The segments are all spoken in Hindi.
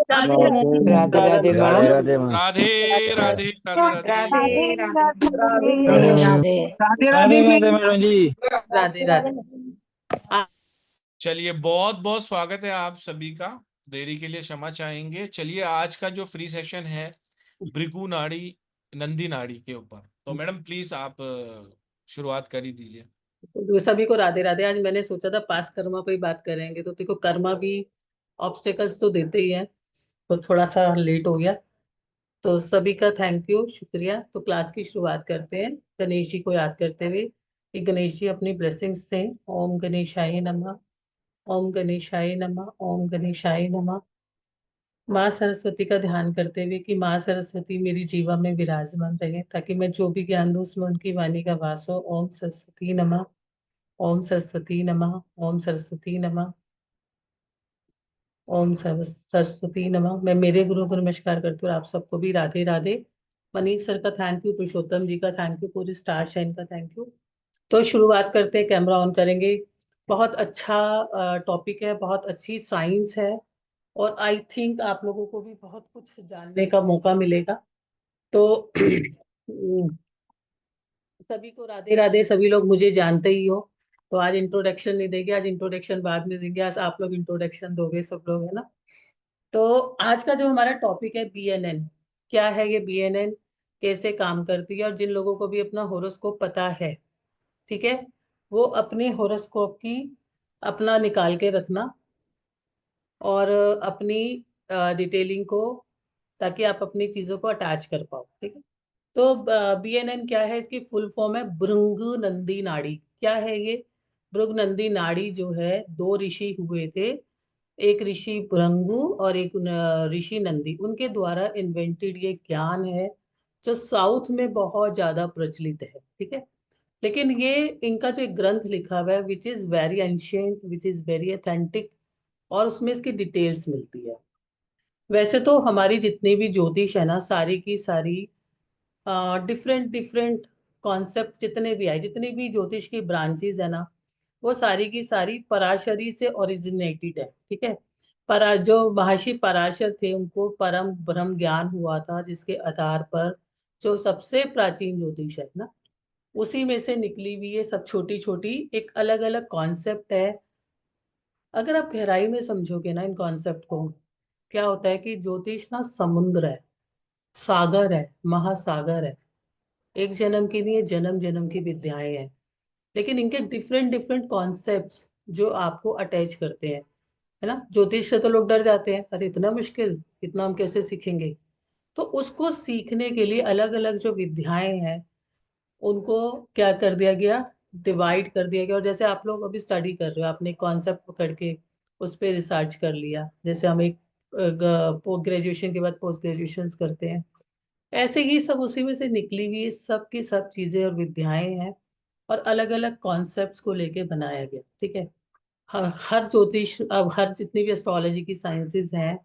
Radhe Radhe ma'am. Radhe ma'am. Radhe Radhe Radhe Radhe Radhe Radhe Radhe madam ji. Radhe Radhe. चलिए, बहुत बहुत स्वागत है आप सभी का। देरी के लिए क्षमा चाहेंगे। चलिए, आज का जो फ्री सेशन है भृगु नाड़ी, नंदी नाड़ी के ऊपर, तो मैडम प्लीज आप शुरुआत कर ही दीजिए। तो सभी को राधे राधे। आज मैंने सोचा था पास कर्मा पे ही बात करेंगे, तो देखो कर्मा भी ऑब्स्टेकल्स तो देते ही है, तो थोड़ा सा लेट हो गया। तो सभी का थैंक यू, शुक्रिया। तो क्लास की शुरुआत करते हैं गणेश जी को याद करते हुए कि गणेश जी अपनी ब्लेसिंग्स दें। ओम गणेशाय नमः, ओम गणेशाय नमः, ओम गणेशाय नमः। माँ सरस्वती का ध्यान करते हुए कि माँ सरस्वती मेरी जीवा में विराजमान रहे, ताकि मैं जो भी ज्ञान दूं उसमें उनकी वाणी का वास हो। ओम सरस्वती नमः, ओम सरस्वती नमः, ओम सरस्वती नमः, ओम सरस्वती नमः। मैं मेरे गुरु को नमस्कार करती हूँ और आप सबको भी राधे राधे। मनीष सर का थैंक यू, पुरुषोत्तम जी का थैंक यू, पूरी स्टार शाइन का थैंक यू। तो शुरुआत करते हैं, कैमरा ऑन करेंगे। बहुत अच्छा टॉपिक है, बहुत अच्छी साइंस है, और आई थिंक आप लोगों को भी बहुत कुछ जानने का मौका मिलेगा। तो सभी को राधे राधे। सभी लोग मुझे जानते ही हो, तो आज इंट्रोडक्शन नहीं देंगे, आज इंट्रोडक्शन बाद में देंगे। आज आप लोग इंट्रोडक्शन दोगे सब लोग, है ना। तो आज का जो हमारा टॉपिक है बीएनएन, क्या है ये बीएनएन, कैसे काम करती है, और जिन लोगों को भी अपना होरोस्कोप पता है, ठीक है, वो अपने होरोस्कोप की अपना निकाल के रखना, और अपनी डिटेलिंग को, ताकि आप अपनी चीजों को अटैच कर पाओ, ठीक है। तो बीएनएन क्या है, इसकी फुल फॉर्म है भृंग नंदी नाड़ी। क्या है ये भृंग नंदी नाड़ी? जो है, दो ऋषि हुए थे, एक ऋषि भृंगु और एक ऋषि नंदी, उनके द्वारा इन्वेंटेड ये ज्ञान है, जो साउथ में बहुत ज्यादा प्रचलित है, ठीक है। लेकिन ये इनका जो एक ग्रंथ लिखा हुआ है, which is very ancient, which is very authentic, और उसमें इसकी डिटेल्स मिलती है। वैसे तो हमारी जितनी भी ज्योतिष है ना, सारी की सारी डिफरेंट डिफरेंट कॉन्सेप्ट जितने भी आए, जितनी भी ज्योतिष की ब्रांचेस है ना, वो सारी की सारी पराशरी से ओरिजिनेटेड है, ठीक है। जो महर्षि पराशर थे, उनको परम ब्रह्म ज्ञान हुआ था, जिसके आधार पर जो सबसे प्राचीन ज्योतिष है ना, उसी में से निकली हुई ये सब छोटी छोटी एक अलग अलग कॉन्सेप्ट है। अगर आप गहराई में समझोगे ना इन कॉन्सेप्ट को, क्या होता है कि ज्योतिष ना समुद्र है, सागर है, महासागर है। एक जन्म की नहीं है, जन्म जन्म की विद्याएं हैं, लेकिन इनके डिफरेंट डिफरेंट कॉन्सेप्ट्स जो आपको अटैच करते हैं, है ना। ज्योतिष से तो लोग डर जाते हैं, अरे इतना मुश्किल, इतना हम कैसे सीखेंगे। तो उसको सीखने के लिए अलग अलग जो विद्याएं हैं, उनको क्या कर दिया गया, डिवाइड कर दिया गया। और जैसे आप लोग अभी स्टडी कर रहे हो, आपने कॉन्सेप्ट पकड़ के उस पर रिसर्च कर लिया, जैसे हम एक पोस्ट ग्रेजुएशन के बाद पोस्ट ग्रेजुएशन करते हैं, ऐसे ही सब उसी में से निकली हुई सब की सब चीजें और विद्याएं हैं, और अलग अलग कॉन्सेप्ट्स को लेके बनाया गया, ठीक है। हर ज्योतिष, अब हर जितनी भी एस्ट्रोलॉजी की साइंसेस हैं,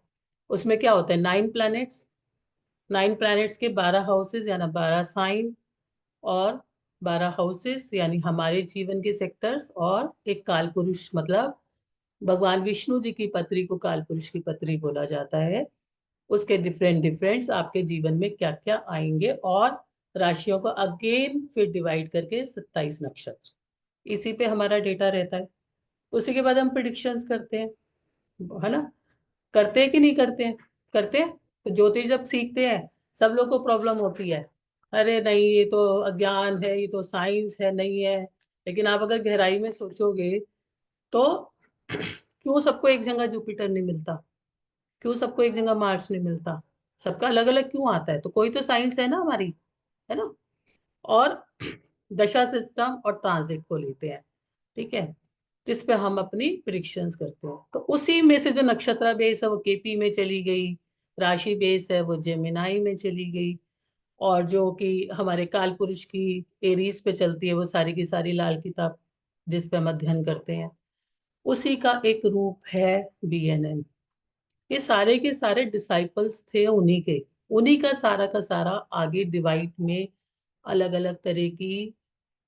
उसमें क्या होता है, 9 प्लैनेट्स, 9 प्लैनेट्स के 12 हाउसेस, यानी 12 साइन, और 12 हाउसेस यानी हमारे जीवन के सेक्टर्स, और एक काल पुरुष, मतलब भगवान विष्णु जी की पत्री को काल पुरुष की पत्री बोला जाता है। उसके डिफरेंट डिफरेंट्स आपके जीवन में क्या क्या आएंगे, और राशियों को अगेन फिर डिवाइड करके 27 नक्षत्र, इसी पे हमारा डेटा रहता है। उसी के बाद हम प्रिडिक्शंस करते हैं, है ना। करते हैं कि नहीं करते हैं? करते हैं। तो ज्योतिष जब सीखते हैं, सब लोग को प्रॉब्लम होती है, अरे नहीं ये तो अज्ञान है, ये तो साइंस है, नहीं है। लेकिन आप अगर गहराई में सोचोगे, तो क्यों सबको एक जगह जुपिटर नहीं मिलता, क्यों सबको एक जगह मार्स नहीं मिलता, सबका अलग अलग क्यों आता है? तो कोई तो साइंस है ना हमारी, है ना। और दशा सिस्टम और ट्रांजिट को लेते हैं, ठीक है, जिस पे हम अपनी प्रिडिक्शंस करते हैं। तो उसी में से जो नक्षत्र बेस है वो केपी में चली गई, राशि बेस है वो जेमिनाई में चली गई, और जो कि हमारे काल पुरुष की एरीज पे चलती है, वो सारी की सारी लाल किताब, जिस पे हम अध्ययन करते हैं, उसी का एक रूप है बीएनएन। ये सारे के सारे डिसाइपल्स थे उन्हीं के, उन्हीं का सारा आगे डिवाइड में अलग अलग तरह की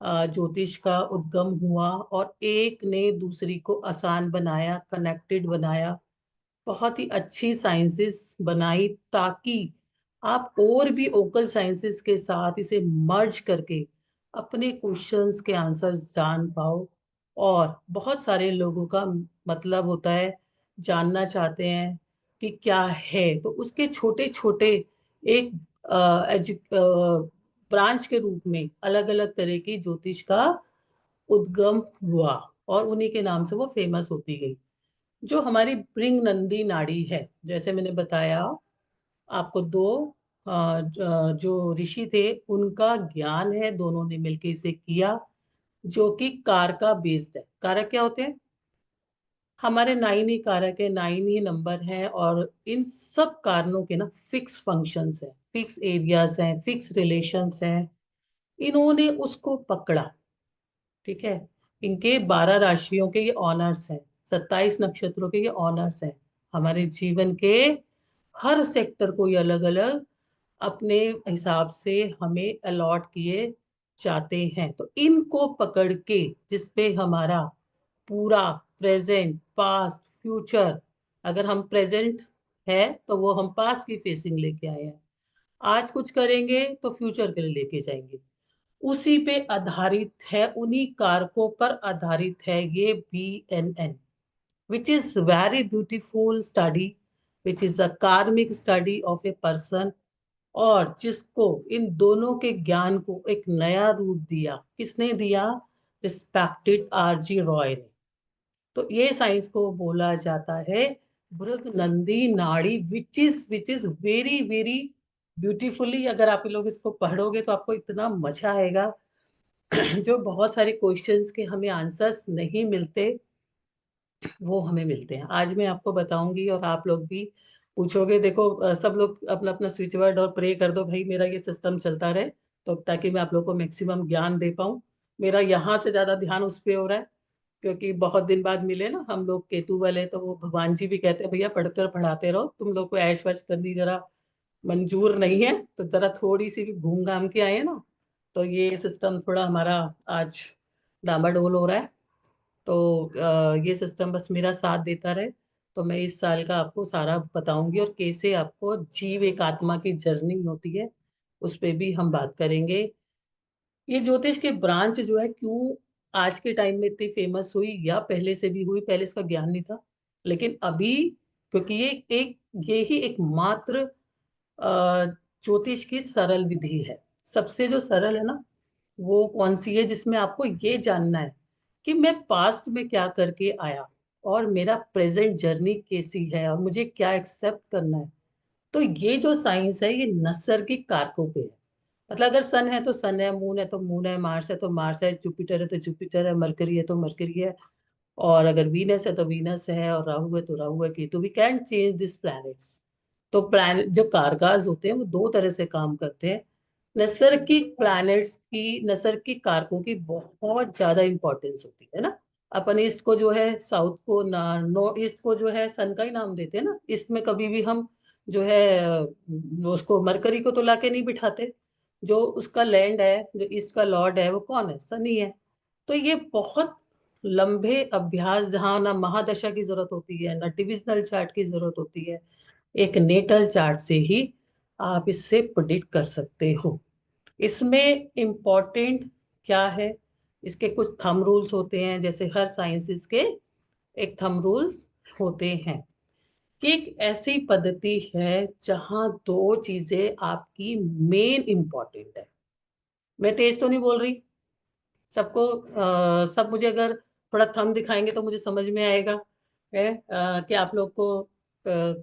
ज्योतिष का उद्गम हुआ, और एक ने दूसरी को आसान बनाया, कनेक्टेड बनाया, बहुत ही अच्छी साइंसेस बनाई ताकि आप और भी ओकल साइंसेस के साथ इसे मर्ज करके अपने क्वेश्चंस के आंसर जान पाओ। और बहुत सारे लोगों का मतलब होता है, जानना चाहते हैं कि क्या है, तो उसके छोटे छोटे एक ब्रांच के रूप में अलग अलग तरह की ज्योतिष का उद्गम हुआ और उन्हीं के नाम से वो फेमस होती गई। जो हमारी ब्रिंग नंदी नाड़ी है, जैसे मैंने बताया आपको, दो जो ऋषि थे उनका ज्ञान है, दोनों ने मिलकर इसे किया, जो कि कारका बेस्ड है। कारक क्या होते हैं? हमारे नाइन ही कारक है, नाइन ही नंबर है, और इन सब कारणों के ना फिक्स फंक्शंस हैं, फिक्स एरियाज हैं, फिक्स रिलेशंस हैं। इन्होंने उसको पकड़ा, ठीक है। इनके 12 राशियों के ये ऑनर्स हैं, 27 नक्षत्रों के ये ऑनर्स हैं। हमारे जीवन के हर सेक्टर को ये अलग अलग अपने हिसाब से हमें अलॉट किए जाते हैं। तो इनको पकड़ के जिसपे हमारा पूरा प्रेजेंट, पास्ट, फ्यूचर, अगर हम प्रेजेंट है तो वो हम पास्ट की फेसिंग लेके आए हैं, आज कुछ करेंगे तो फ्यूचर के लिए लेके जाएंगे, उसी पे आधारित है, उन्हीं कारकों पर आधारित है ये BNN, which is very beautiful study, which is a karmic study of a person। और जिसको इन दोनों के ज्ञान को एक नया रूप दिया, किसने दिया? रिस्पेक्टेड RG रॉय ने। तो ये साइंस को बोला जाता है भृग नंदी नाड़ी, which is very very beautifully. अगर आप लोग इसको पढ़ोगे तो आपको इतना मजा आएगा। जो बहुत सारे क्वेश्चंस के हमें आंसर्स नहीं मिलते, वो हमें मिलते हैं। आज मैं आपको बताऊंगी और आप लोग भी पूछोगे। देखो सब लोग अपना अपना स्विच वर्ड और प्रे कर दो भाई मेरा ये सिस्टम चलता रहे, तो ताकि मैं आप लोग को मैक्सिमम ज्ञान दे पाऊं। मेरा यहाँ से ज्यादा ध्यान उस पे हो रहा है, क्योंकि बहुत दिन बाद मिले ना हम लोग केतु वाले, तो वो भगवान जी भी कहते हैं भैया पढ़ते और पढ़ाते रहो, तुम लोग को ऐश वैश करनी जरा मंजूर नहीं है, तो जरा थोड़ी सी भी घूम घाम के आए ना, तो ये सिस्टम थोड़ा हमारा आज डामाडोल हो रहा है। तो ये सिस्टम बस मेरा साथ देता रहे, तो मैं इस साल का आपको सारा बताऊंगी, और कैसे आपको जीव एक आत्मा की जर्नी होती है उस पे भी हम बात करेंगे। ये ज्योतिष के ब्रांच जो है क्यों आज के टाइम में इतनी फेमस हुई, या पहले से भी हुई, पहले इसका ज्ञान नहीं था, लेकिन अभी क्योंकि ये ही एकमात्र अ, ज्योतिष की सरल विधि है। सबसे जो सरल है ना, वो कौन सी है? जिसमें आपको ये जानना है कि मैं पास्ट में क्या करके आया और मेरा प्रेजेंट जर्नी कैसी है और मुझे क्या एक्सेप्ट करना है। तो ये जो साइंस है ये नैसर्गिक कारकों पे है। मतलब अगर सन है तो सन है, मून है तो मून है, मार्स है तो मार्स है, जुपिटर है तो जुपिटर है, मरकरी है तो मरकरी है, और अगर वीनस है तो वीनस है, और राहु है तो राहु है, Ketu. We can change this planets. तो प्लैनेट जो कारकाज होते हैं वो दो तरह से काम करते हैं। नैसर्गिक प्लैनेट्स की, नैसर्गिक कारकों की बहुत ज्यादा इंपॉर्टेंस होती है ना। अपन ईस्ट को जो है साउथ को ना, नो ईस्ट को जो है सन का ही नाम देते हैं ना। ईस्ट में कभी भी हम जो है उसको मरकरी को तो लाके नहीं बिठाते। जो उसका लैंड है, जो ईस्ट का लॉर्ड है वो कौन है? सन ही है। तो ये बहुत लंबे अभ्यास, जहाँ ना महादशा की जरूरत होती है ना डिविजनल चार्ट की जरूरत होती है, एक नेटल चार्ट से ही आप इससे प्रिडिक्ट कर सकते हो। इसमें इम्पोर्टेंट क्या है? इसके कुछ थंब रूल्स होते हैं, जैसे हर साइंसेस के एक थंब रूल्स होते हैं, कि एक ऐसी पद्धति है जहां दो चीजें आपकी मेन इंपॉर्टेंट है। मैं तेज तो नहीं बोल रही? सबको सब मुझे अगर थोड़ा थंब दिखाएंगे तो मुझे समझ में आएगा है कि आप लोग को ठीक है।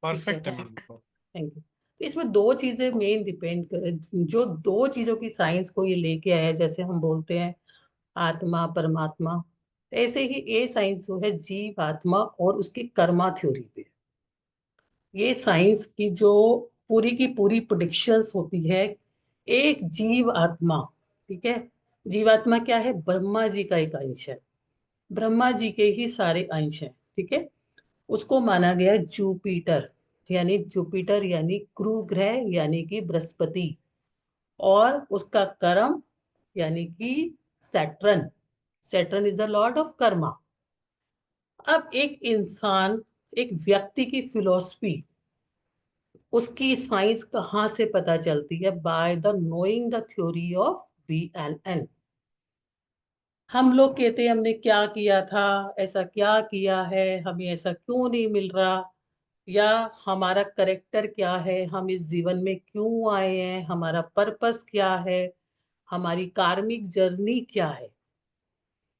परफेक्ट है मैडम। Thank you. तो इसमें दो चीजें मेन डिपेंड कर, जो दो चीजों की साइंस को ये लेके आया है, जैसे हम बोलते हैं आत्मा परमात्मा, ऐसे ही ये साइंस जो है जीव आत्मा और उसकी कर्मा थ्योरी पे। ये साइंस की जो पूरी की पूरी प्रोडिक्शंस होती है, एक जीव आत्मा, ठीक है। जीवात्मा क्या है? ब्रह्मा जी का एक अंश है, ब्रह्मा जी के ही सारे अंश हैं, ठीक है। उसको माना गया जुपिटर, यानी जुपिटर यानी क्रू ग्रह, यानी कि बृहस्पति, और उसका कर्म यानी कि Saturn. Saturn is the Lord of Karma. अब एक इंसान, एक व्यक्ति की फिलॉसफी, उसकी साइंस कहाँ से पता चलती है? By the knowing the theory of BNN। हम लोग कहते हैं हमने क्या किया था, ऐसा क्या किया है, हमें ऐसा क्यों नहीं मिल रहा, या हमारा करेक्टर क्या है, हम इस जीवन में क्यों आए हैं, हमारा पर्पस क्या है, हमारी कार्मिक जर्नी क्या है।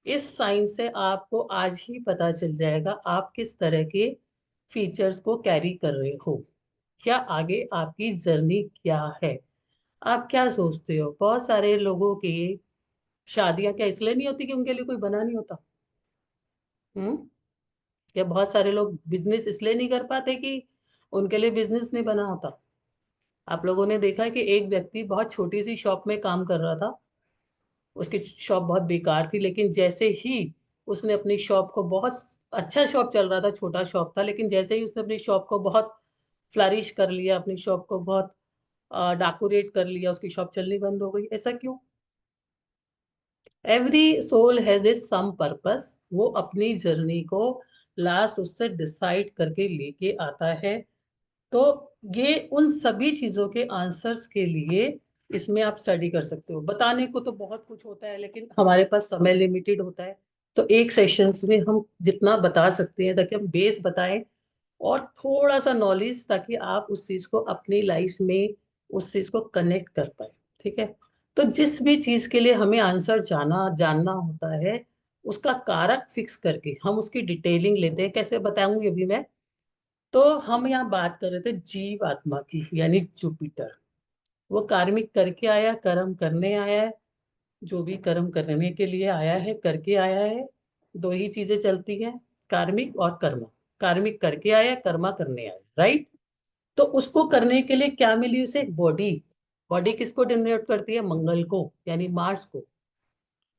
इस साइंस से आपको आज ही पता चल जाएगा आप किस तरह के फीचर्स को कैरी कर रहे हो, क्या आगे आपकी जर्नी क्या है। आप क्या सोचते हो? बहुत सारे लोगों की शादियां क्या इसलिए नहीं होती कि उनके लिए कोई बना नहीं होता? हम्म। या बहुत सारे लोग बिजनेस इसलिए नहीं कर पाते कि उनके लिए बिजनेस नहीं बना होता? आप लोगों ने देखा है कि एक व्यक्ति बहुत छोटी सी शॉप में काम कर रहा था, उसकी शॉप बहुत बेकार थी, लेकिन जैसे ही उसने अपनी शॉप को, बहुत अच्छा शॉप चल रहा था, छोटा शॉप था, लेकिन जैसे ही उसने अपनी शॉप को बहुत फ्लरिश कर लिया, अपनी शॉप को बहुत डेकोरेट कर लिया, उसकी शॉप चलनी बंद हो गई। ऐसा क्यों? Every soul has a some purpose. वो अपनी जर्नी को लास्ट उससे डिसाइड करके लेके आता है। तो ये उन सभी चीजों के आंसर्स के लिए इसमें आप स्टडी कर सकते हो। बताने को तो बहुत कुछ होता है, लेकिन हमारे पास समय लिमिटेड होता है। तो एक सेशंस में हम जितना बता सकते हैं, ताकि हम बेस बताएं और थोड़ा सा नॉलेज, ताकि आप उस चीज को अपनी लाइफ में उस चीज को कनेक्ट कर पाए। ठीक है? तो जिस भी चीज के लिए हमें आंसर जानना होता है, उसका कारक फिक्स करके हम उसकी डिटेलिंग लेते हैं। कैसे बताऊंगी अभी मैं। तो हम यहाँ बात कर रहे थे जीव आत्मा की, यानी जुपिटर। वो कार्मिक करके आया, कर्म करने आया है। जो भी कर्म करने के लिए आया है, करके आया है। दो ही चीजें चलती हैं, कार्मिक और कर्म। कार्मिक करके आया, कर्मा करने आया, राइट? तो उसको करने के लिए क्या मिली उसे? एक बॉडी। बॉडी किसको डिनोट करती है? मंगल को, यानी मार्स को।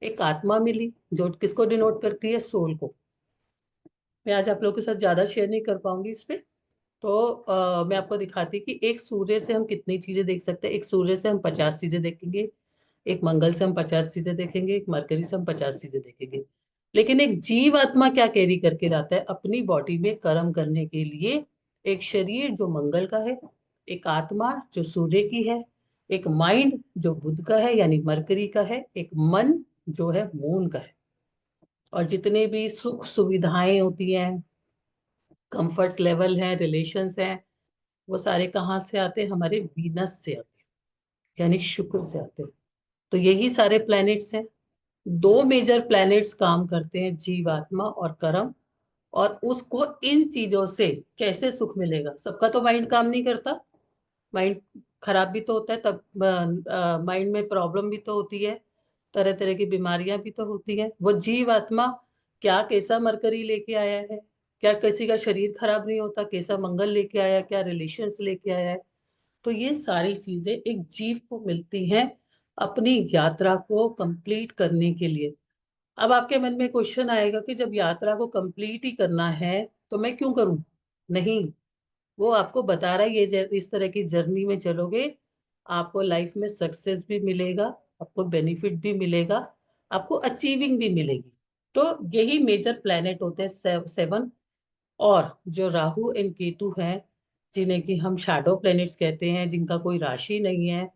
एक आत्मा मिली जो किसको डिनोट करती है? सोल को। मैं आज आप लोगों के साथ ज्यादा शेयर नहीं कर पाऊंगी इस पे। तो मैं आपको दिखाती कि एक सूर्य से हम कितनी चीजें देख सकते हैं। एक सूर्य से हम 50 चीजें देखेंगे, एक मंगल से हम 50 चीजें देखेंगे, एक मरकरी से हम 50 चीजें देखेंगे। लेकिन एक जीव आत्मा क्या कैरी करके लाता है अपनी बॉडी में कर्म करने के लिए? एक शरीर जो मंगल का है, एक आत्मा जो सूर्य की है, एक माइंड जो बुध का है यानी मरकरी का है, एक मन जो है मून का है। और जितने भी सुख सुविधाएं होती हैं, कंफर्ट्स लेवल है, रिलेशंस हैं, वो सारे कहाँ से आते हैं? हमारे वीनस से आते हैं, यानी शुक्र से आते हैं। तो यही सारे प्लैनेट्स हैं। दो मेजर प्लैनेट्स काम करते हैं, जीवात्मा और कर्म। और उसको इन चीजों से कैसे सुख मिलेगा? सबका तो माइंड काम नहीं करता, माइंड खराब भी तो होता है, तब माइंड में प्रॉब्लम भी तो होती है, तरह तरह की बीमारियां भी तो होती है। वो जीवात्मा क्या कैसा मरकरी लेके आया है? क्या किसी का शरीर खराब नहीं होता? कैसा मंगल लेके आया? क्या रिलेशंस लेके आया है? तो ये सारी चीजें एक जीव को मिलती हैं अपनी यात्रा को कंप्लीट करने के लिए। अब आपके मन में क्वेश्चन आएगा कि जब यात्रा को कंप्लीट ही करना है तो मैं क्यों करूं? नहीं, वो आपको बता रहा है ये इस तरह की जर्नी में चलोगे, आपको लाइफ में सक्सेस भी मिलेगा, आपको बेनिफिट भी मिलेगा, आपको अचीविंग भी मिलेगी। तो यही मेजर प्लेनेट होते हैं, 7। और जो राहु एंड केतु हैं, जिन्हें कि हम शैडो प्लैनेट्स कहते हैं, जिनका कोई राशि नहीं है,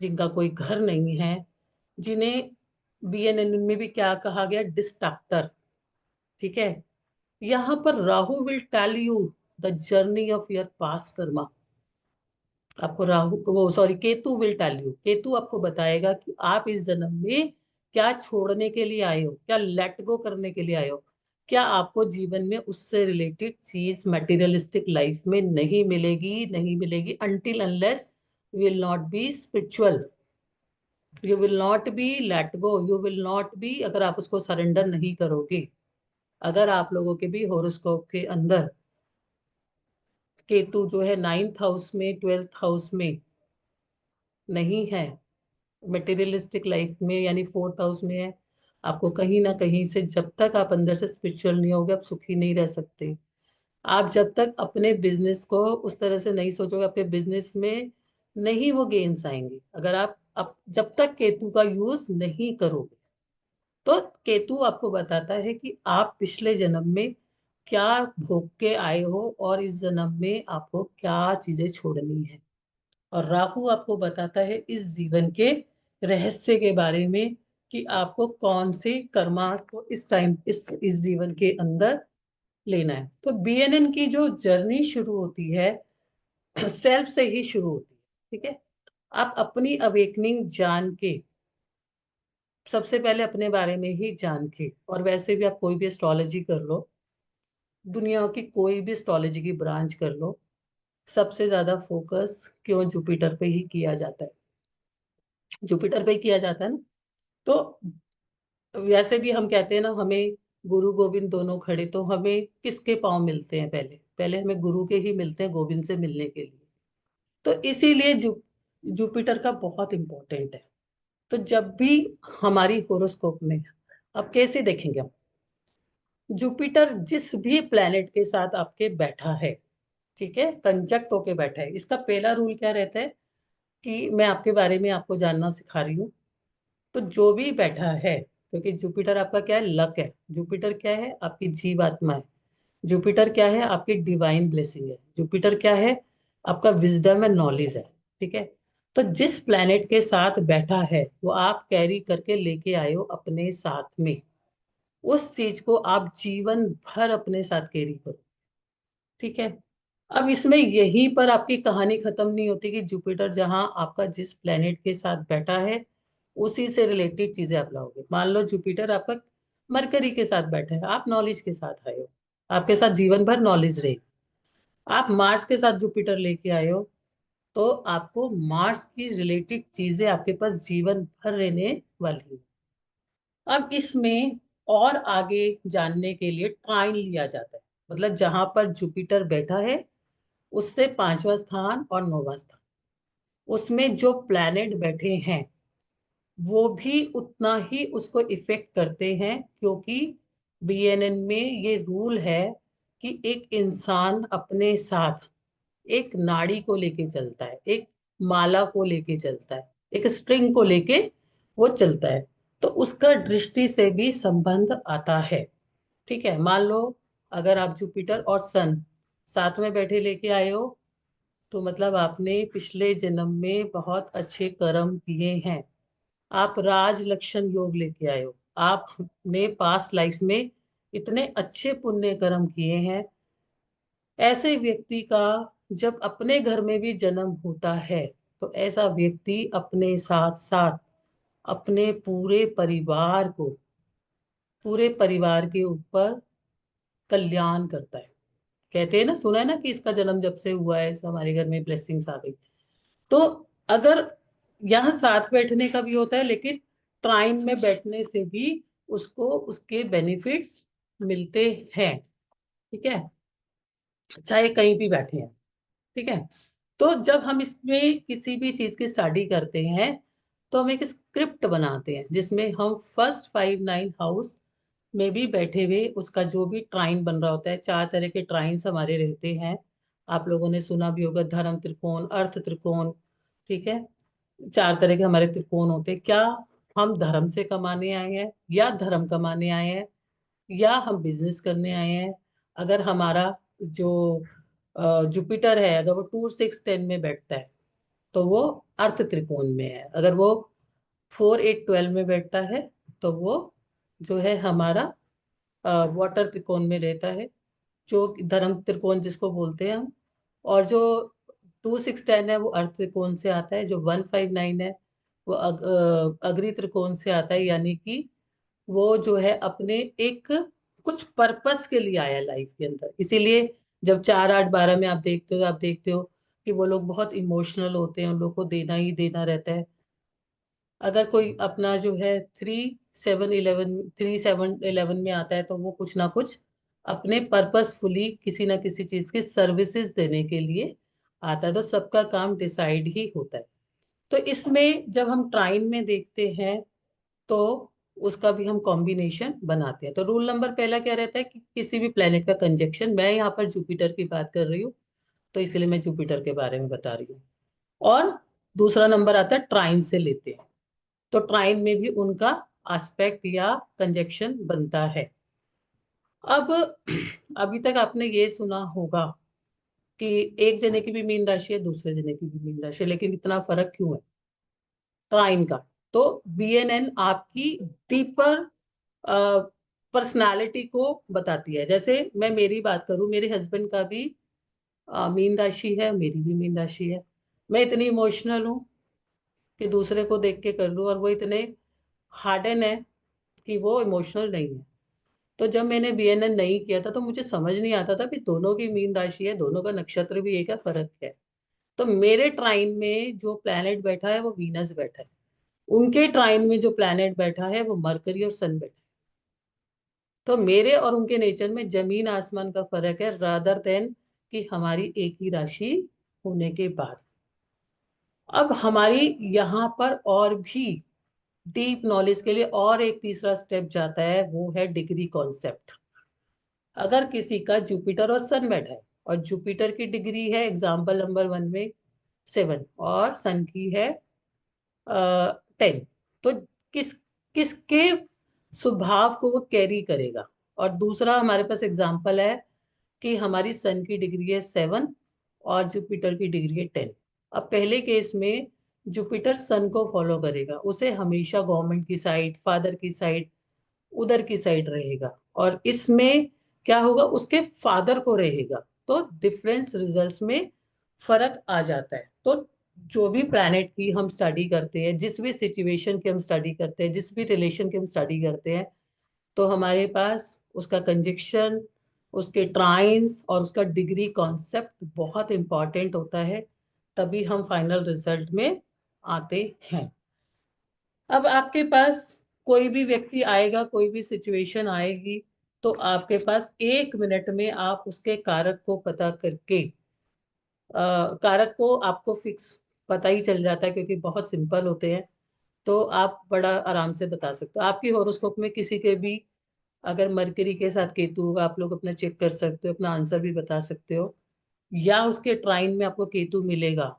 जिनका कोई घर नहीं है, जिन्हें BNN में भी क्या कहा गया? डिस्ट्रक्टर। ठीक है? यहाँ पर Rahu will tell you the journey of your past karma. आपको राहु वो sorry Ketu will tell you, Ketu आपको बताएगा कि आप इस जन्म में क्या छोड़ने के लिए आए हो, क्या लेट गो करने के लिए आए हो, क्या आपको जीवन में उससे रिलेटेड चीज मटेरियलिस्टिक लाइफ में नहीं मिलेगी, नहीं मिलेगी until unless you will not be spiritual, you will not be let go, you will not be, अगर आप उसको सरेंडर नहीं करोगे। अगर आप लोगों के भी हॉरोस्कोप के अंदर केतु जो है 9th हाउस में, 12th हाउस में नहीं है, मटेरियलिस्टिक लाइफ में यानी 4th हाउस में है, आपको कहीं ना कहीं से, जब तक आप अंदर से स्पिरिचुअल नहीं होगे, आप सुखी नहीं रह सकते। आप जब तक अपने बिजनेस को उस तरह से नहीं सोचोगे, आपके बिजनेस में नहीं वो गेन्स आएंगे, अगर आप जब तक केतु का यूज नहीं करोगे। तो केतु आपको बताता है कि आप पिछले जन्म में क्या भोग के आए हो और इस जन्म में आपको क्या चीजें छोड़नी है। और राहु आपको बताता है इस जीवन के रहस्य के बारे में कि आपको कौन से कर्मा को इस टाइम इस जीवन के अंदर लेना है। तो बीएनएन की जो जर्नी शुरू होती है सेल्फ से ही शुरू होती है। ठीक है, आप अपनी अवेकनिंग जान के, सबसे पहले अपने बारे में ही जान के, और वैसे भी आप कोई भी एस्ट्रोलॉजी कर लो, दुनिया की कोई भी एस्ट्रोलॉजी की ब्रांच कर लो, सबसे ज्यादा फोकस क्यों जुपिटर पे ही किया जाता है, जुपिटर पे ही किया जाता है ना। तो वैसे भी हम कहते हैं ना, हमें गुरु गोविंद दोनों खड़े, तो हमें किसके पांव मिलते हैं, पहले पहले हमें गुरु के ही मिलते हैं गोविंद से मिलने के लिए। तो इसीलिए जुपिटर का बहुत इंपॉर्टेंट है। तो जब भी हमारी होरोस्कोप में, अब कैसे देखेंगे हम, जुपिटर जिस भी प्लेनेट के साथ आपके बैठा है, ठीक है, कंजक्ट होके बैठा है, इसका पहला रूल क्या रहता है कि मैं आपके बारे में आपको जानना सिखा रही हूँ। तो जो भी बैठा है, क्योंकि जुपिटर आपका क्या है, लक है, जुपिटर क्या है, आपकी जीवात्मा है, जुपिटर क्या है, आपकी डिवाइन ब्लेसिंग है, जुपिटर क्या है, आपका विजडम एंड नॉलेज है। ठीक है, तो जिस प्लैनेट के साथ बैठा है वो आप कैरी करके लेके आए हो अपने साथ में, उस चीज को आप जीवन भर अपने साथ कैरी करो। ठीक है, अब इसमें यहीं पर आपकी कहानी खत्म नहीं होती कि जुपिटर जहां आपका जिस प्लेनेट के साथ बैठा है उसी से रिलेटेड चीजें आप लाओगे। मान लो जुपिटर आपका मरकरी के साथ बैठा है, आप नॉलेज के साथ आए हो, आपके साथ जीवन भर नॉलेज रहेगी। आप मार्स के साथ जुपिटर लेके आए हो, तो आपको मार्स की रिलेटेड चीजें आपके पास जीवन भर रहने वाली है। अब इसमें और आगे जानने के लिए ट्राइन लिया जाता है, मतलब जहां पर जुपिटर बैठा है उससे पांचवा स्थान और नौवां स्थान, उसमें जो प्लैनेट बैठे हैं वो भी उतना ही उसको इफेक्ट करते हैं, क्योंकि बीएनएन में ये रूल है कि एक इंसान अपने साथ एक नाड़ी को लेके चलता है, एक माला को लेके चलता है, एक स्ट्रिंग को लेके वो चलता है। तो उसका दृष्टि से भी संबंध आता है। ठीक है, मान लो अगर आप जुपिटर और सन साथ में बैठे लेके आए हो, तो मतलब आपने पिछले जन्म में बहुत अच्छे कर्म किए हैं, आप राज लक्षण योग लेके आए हो, आपने पास्ट लाइफ में इतने अच्छे पुण्य कर्म किए हैं। ऐसे व्यक्ति का जब अपने घर में भी जन्म होता है, तो ऐसा व्यक्ति अपने साथ साथ अपने पूरे परिवार के ऊपर कल्याण करता है। कहते हैं ना, सुना है ना कि इसका जन्म जब से हुआ है तो हमारे घर में ब्लेसिंग्स आ गई। तो अगर यहाँ साथ बैठने का भी होता है, लेकिन ट्राइन में बैठने से भी उसको उसके बेनिफिट्स मिलते हैं। ठीक है, चाहे कहीं भी बैठे हैं। ठीक है, तो जब हम इसमें किसी भी चीज की स्टडी करते हैं तो हम एक स्क्रिप्ट बनाते हैं जिसमें हम फर्स्ट 5 9 हाउस में भी बैठे हुए उसका जो भी ट्राइन बन रहा होता है, 4 तरह के ट्राइन्स हमारे रहते हैं। आप लोगों ने सुना भी होगा, धर्म त्रिकोण, अर्थ त्रिकोण। ठीक है, 4 तरह के हमारे त्रिकोण होते हैं। क्या हम धर्म से कमाने आए हैं, या धर्म कमाने आए हैं, या हम बिजनेस करने आए हैं। अगर हमारा जो जुपिटर है, अगर वो 2 6 10 में बैठता है तो वो अर्थ त्रिकोण में है। अगर वो 4 8 12 में बैठता है तो वो जो है हमारा वाटर त्रिकोण में रहता है, जो धर्म त्रिकोण जिसको बोलते हैं हम। और जो 2 6 10 है वो अर्थ त्रिकोण से आता है। जो 1 5 9 है वो अग्नि त्रिकोण से आता है, यानी कि वो जो है अपने एक कुछ पर्पस के लिए आया लाइफ के अंदर। इसीलिए जब 4 8 12 में आप देखते हो कि वो लोग बहुत इमोशनल होते हैं, उन लोग को देना ही देना रहता है। अगर कोई अपना जो है 3 7 11 में आता है तो वो कुछ ना कुछ अपने पर्पसफुली किसी ना किसी चीज की सर्विसेज देने के लिए आता है। तो सबका काम डिसाइड ही होता है। तो इसमें जब हम ट्राइन में देखते हैं तो उसका भी हम कॉम्बिनेशन बनाते हैं। तो रूल नंबर पहला क्या रहता है कि किसी भी प्लेनेट का कंजक्शन, मैं यहाँ पर जुपिटर की बात कर रही हूँ तो इसलिए मैं जुपिटर के बारे में बता रही हूँ। और दूसरा नंबर आता है ट्राइन से लेते हैं, तो ट्राइन में भी उनका एस्पेक्ट या कंजक्शन बनता है। अब अभी तक आपने ये सुना होगा कि एक जने की भी मीन राशि है, दूसरे जने की भी मीन राशि है, लेकिन इतना फर्क क्यों है ट्राइन का? तो बीएनएन आपकी डीपर पर्सनालिटी को बताती है। जैसे मैं मेरी बात करूं, मेरे हस्बैंड का भी मीन राशि है, मेरी भी मीन राशि है। मैं इतनी इमोशनल हूँ कि दूसरे को देख के कर लूं, और वो इतने हार्डन है कि वो इमोशनल नहीं है। तो जब मैंने बीएनएन नहीं किया था तो मुझे समझ नहीं आता था कि दोनों की मीन राशि है, दोनों का नक्षत्र भी एक है, फर्क है। तो मेरे ट्राइन में जो प्लैनेट बैठा है वो वीनस बैठा है, उनके ट्राइन में जो प्लैनेट बैठा है वो मरकरी और सन बैठा है। तो मेरे और उनके नेचर में जमीन आसमान का फर्क है, रादर देन कि हमारी एक ही राशि होने के बाद। अब हमारी यहाँ पर और भी डीप नॉलेज के लिए और एक तीसरा स्टेप जाता है, वो है डिग्री कॉन्सेप्ट। अगर किसी का जुपिटर और सन बैठा है, और जुपिटर की डिग्री है एग्जाम्पल नंबर 1 में 7 और सन की है 10, तो किस किसके स्वभाव को वो कैरी करेगा? और दूसरा हमारे पास एग्जाम्पल है कि हमारी सन की डिग्री है 7 और जुपिटर की डिग्री है 10। अब पहले केस में जुपिटर सन को फॉलो करेगा, उसे हमेशा गवर्नमेंट की साइड, फादर की साइड, उधर की साइड रहेगा। और इसमें क्या होगा, उसके फादर को रहेगा। तो डिफरेंस रिजल्ट्स में फर्क आ जाता है। तो जो भी प्लैनेट की हम स्टडी करते हैं, जिस भी सिचुएशन की हम स्टडी करते हैं, जिस भी रिलेशन की हम स्टडी करते हैं, तो हमारे पास उसका कंजक्शन, उसके ट्राइन्स और उसका डिग्री कॉन्सेप्ट बहुत इंपॉर्टेंट होता है, तभी हम फाइनल रिजल्ट में आते हैं। अब आपके पास कोई भी व्यक्ति आएगा, कोई भी सिचुएशन आएगी, तो आपके पास 1 मिनट में आप उसके कारक को पता करके कारक को आपको फिक्स पता ही चल जाता है, क्योंकि बहुत सिंपल होते हैं। तो आप बड़ा आराम से बता सकते हो। आपकी हॉरोस्कोप में किसी के भी अगर मरकरी के साथ केतु होगा, आप लोग अपना चेक कर सकते हो, अपना आंसर भी बता सकते हो। या उसके ट्राइन में आपको केतु मिलेगा,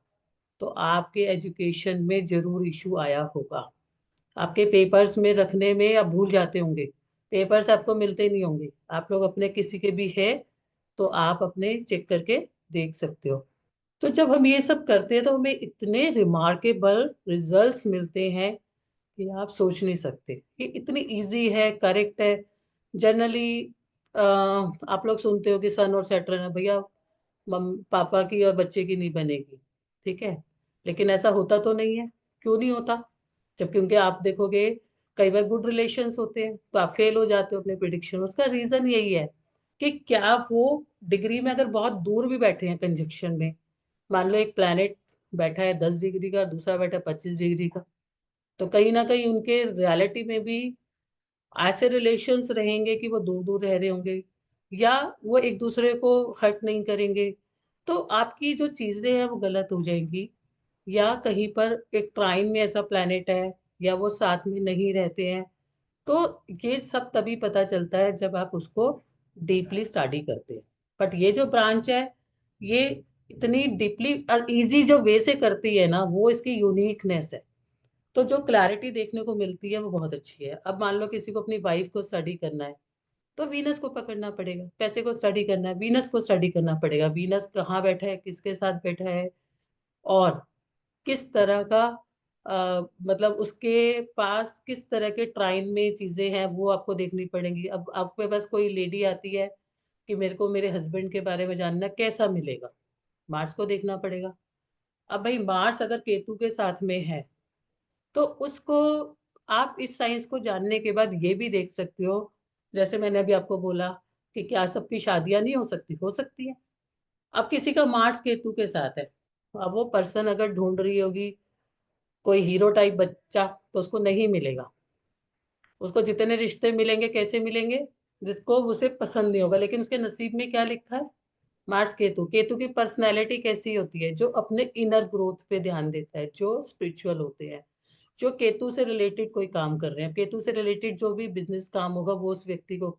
तो आपके एजुकेशन में जरूर इशू आया होगा। आपके पेपर्स में रखने में आप भूल जाते होंगे, पेपर्स आपको मिलते नहीं होंगे। आप लोग अपने किसी के भी है तो आप अपने चेक करके देख सकते हो। तो जब हम ये सब करते हैं तो हमें इतने रिमार्केबल रिजल्ट्स मिलते हैं कि आप सोच नहीं सकते। ये इतनी इजी है, करेक्ट है। जनरली आप लोग सुनते हो कि सन और सैटर्न है भैया, पापा की और बच्चे की नहीं बनेगी, ठीक है। लेकिन ऐसा होता तो नहीं है। क्यों नहीं होता? जब क्योंकि आप देखोगे कई बार गुड रिलेशंस होते हैं तो आप फेल हो जाते हो अपने प्रिडिक्शन। उसका रीजन यही है कि क्या वो डिग्री में अगर बहुत दूर भी बैठे हैं कंजक्शन में, मान लो एक प्लैनेट बैठा है 10 डिग्री का, दूसरा बैठा है 25 डिग्री का, तो कहीं ना कहीं उनके रियलिटी में भी ऐसे रिलेशंस रहेंगे कि वो दूर दूर रह रहे होंगे, या वो एक दूसरे को हर्ट नहीं करेंगे। तो आपकी जो चीजें हैं वो गलत हो जाएंगी। या कहीं पर एक ट्राइन में ऐसा प्लैनेट है, या वो साथ में नहीं रहते हैं। तो ये सब तभी पता चलता है जब आप उसको डीपली स्टडी करते हैं। बट ये जो ब्रांच है, ये इतनी डीपली और इजी जो वे से करती है ना, वो इसकी यूनिकनेस है। तो जो क्लैरिटी देखने को मिलती है वो बहुत अच्छी है। अब मान लो किसी को अपनी वाइफ को स्टडी करना है, तो वीनस को पकड़ना पड़ेगा। पैसे को स्टडी करना है, वीनस को स्टडी करना पड़ेगा। वीनस कहाँ बैठा है, किसके साथ बैठा है, और किस तरह का मतलब उसके पास किस तरह के ट्राइन में चीजें हैं, वो आपको देखनी पड़ेंगी। अब आपके पास कोई लेडी आती है कि मेरे को मेरे हस्बैंड के बारे में जानना, कैसा मिलेगा? मार्स को देखना पड़ेगा। अब भाई मार्स अगर केतु के साथ में है, तो उसको आप इस साइंस को जानने के बाद ये भी देख सकते हो, जैसे मैंने अभी आपको बोला कि क्या सबकी शादियां नहीं हो सकती? हो सकती है। अब किसी का मार्स केतु के साथ है, अब वो पर्सन अगर ढूंढ रही होगी कोई हीरो टाइप बच्चा, तो उसको नहीं मिलेगा। उसको जितने रिश्ते मिलेंगे कैसे मिलेंगे? जिसको उसे पसंद नहीं होगा। लेकिन उसके नसीब में क्या लिखा है? मार्स केतु। केतु की पर्सनैलिटी कैसी होती है? जो अपने इनर ग्रोथ पे ध्यान देता है, जो स्पिरिचुअल होते हैं, जो केतु से रिलेटेड कोई काम कर रहे हैं, केतु से रिलेटेड जो भी बिजनेस काम होगा वो उस व्यक्ति को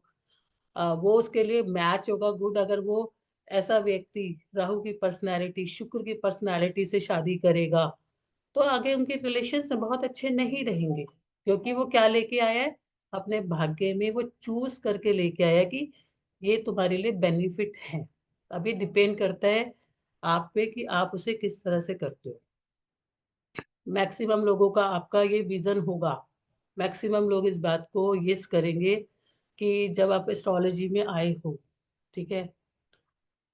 वो उसके लिए मैच होगा, गुड। अगर वो ऐसा व्यक्ति राहु की पर्सनैलिटी, शुक्र की पर्सनैलिटी से शादी करेगा, तो आगे उनके रिलेशन बहुत अच्छे नहीं रहेंगे। क्योंकि वो क्या लेके आया है अपने भाग्य में? वो चूज करके लेके आया कि ये तुम्हारे लिए बेनिफिट है। अब ये डिपेंड करता है आप पे कि आप उसे किस तरह से करते हो। मैक्सिमम लोगों का आपका ये विजन होगा, मैक्सिमम लोग इस बात को यस करेंगे कि जब आप एस्ट्रोलॉजी में आए हो, ठीक है।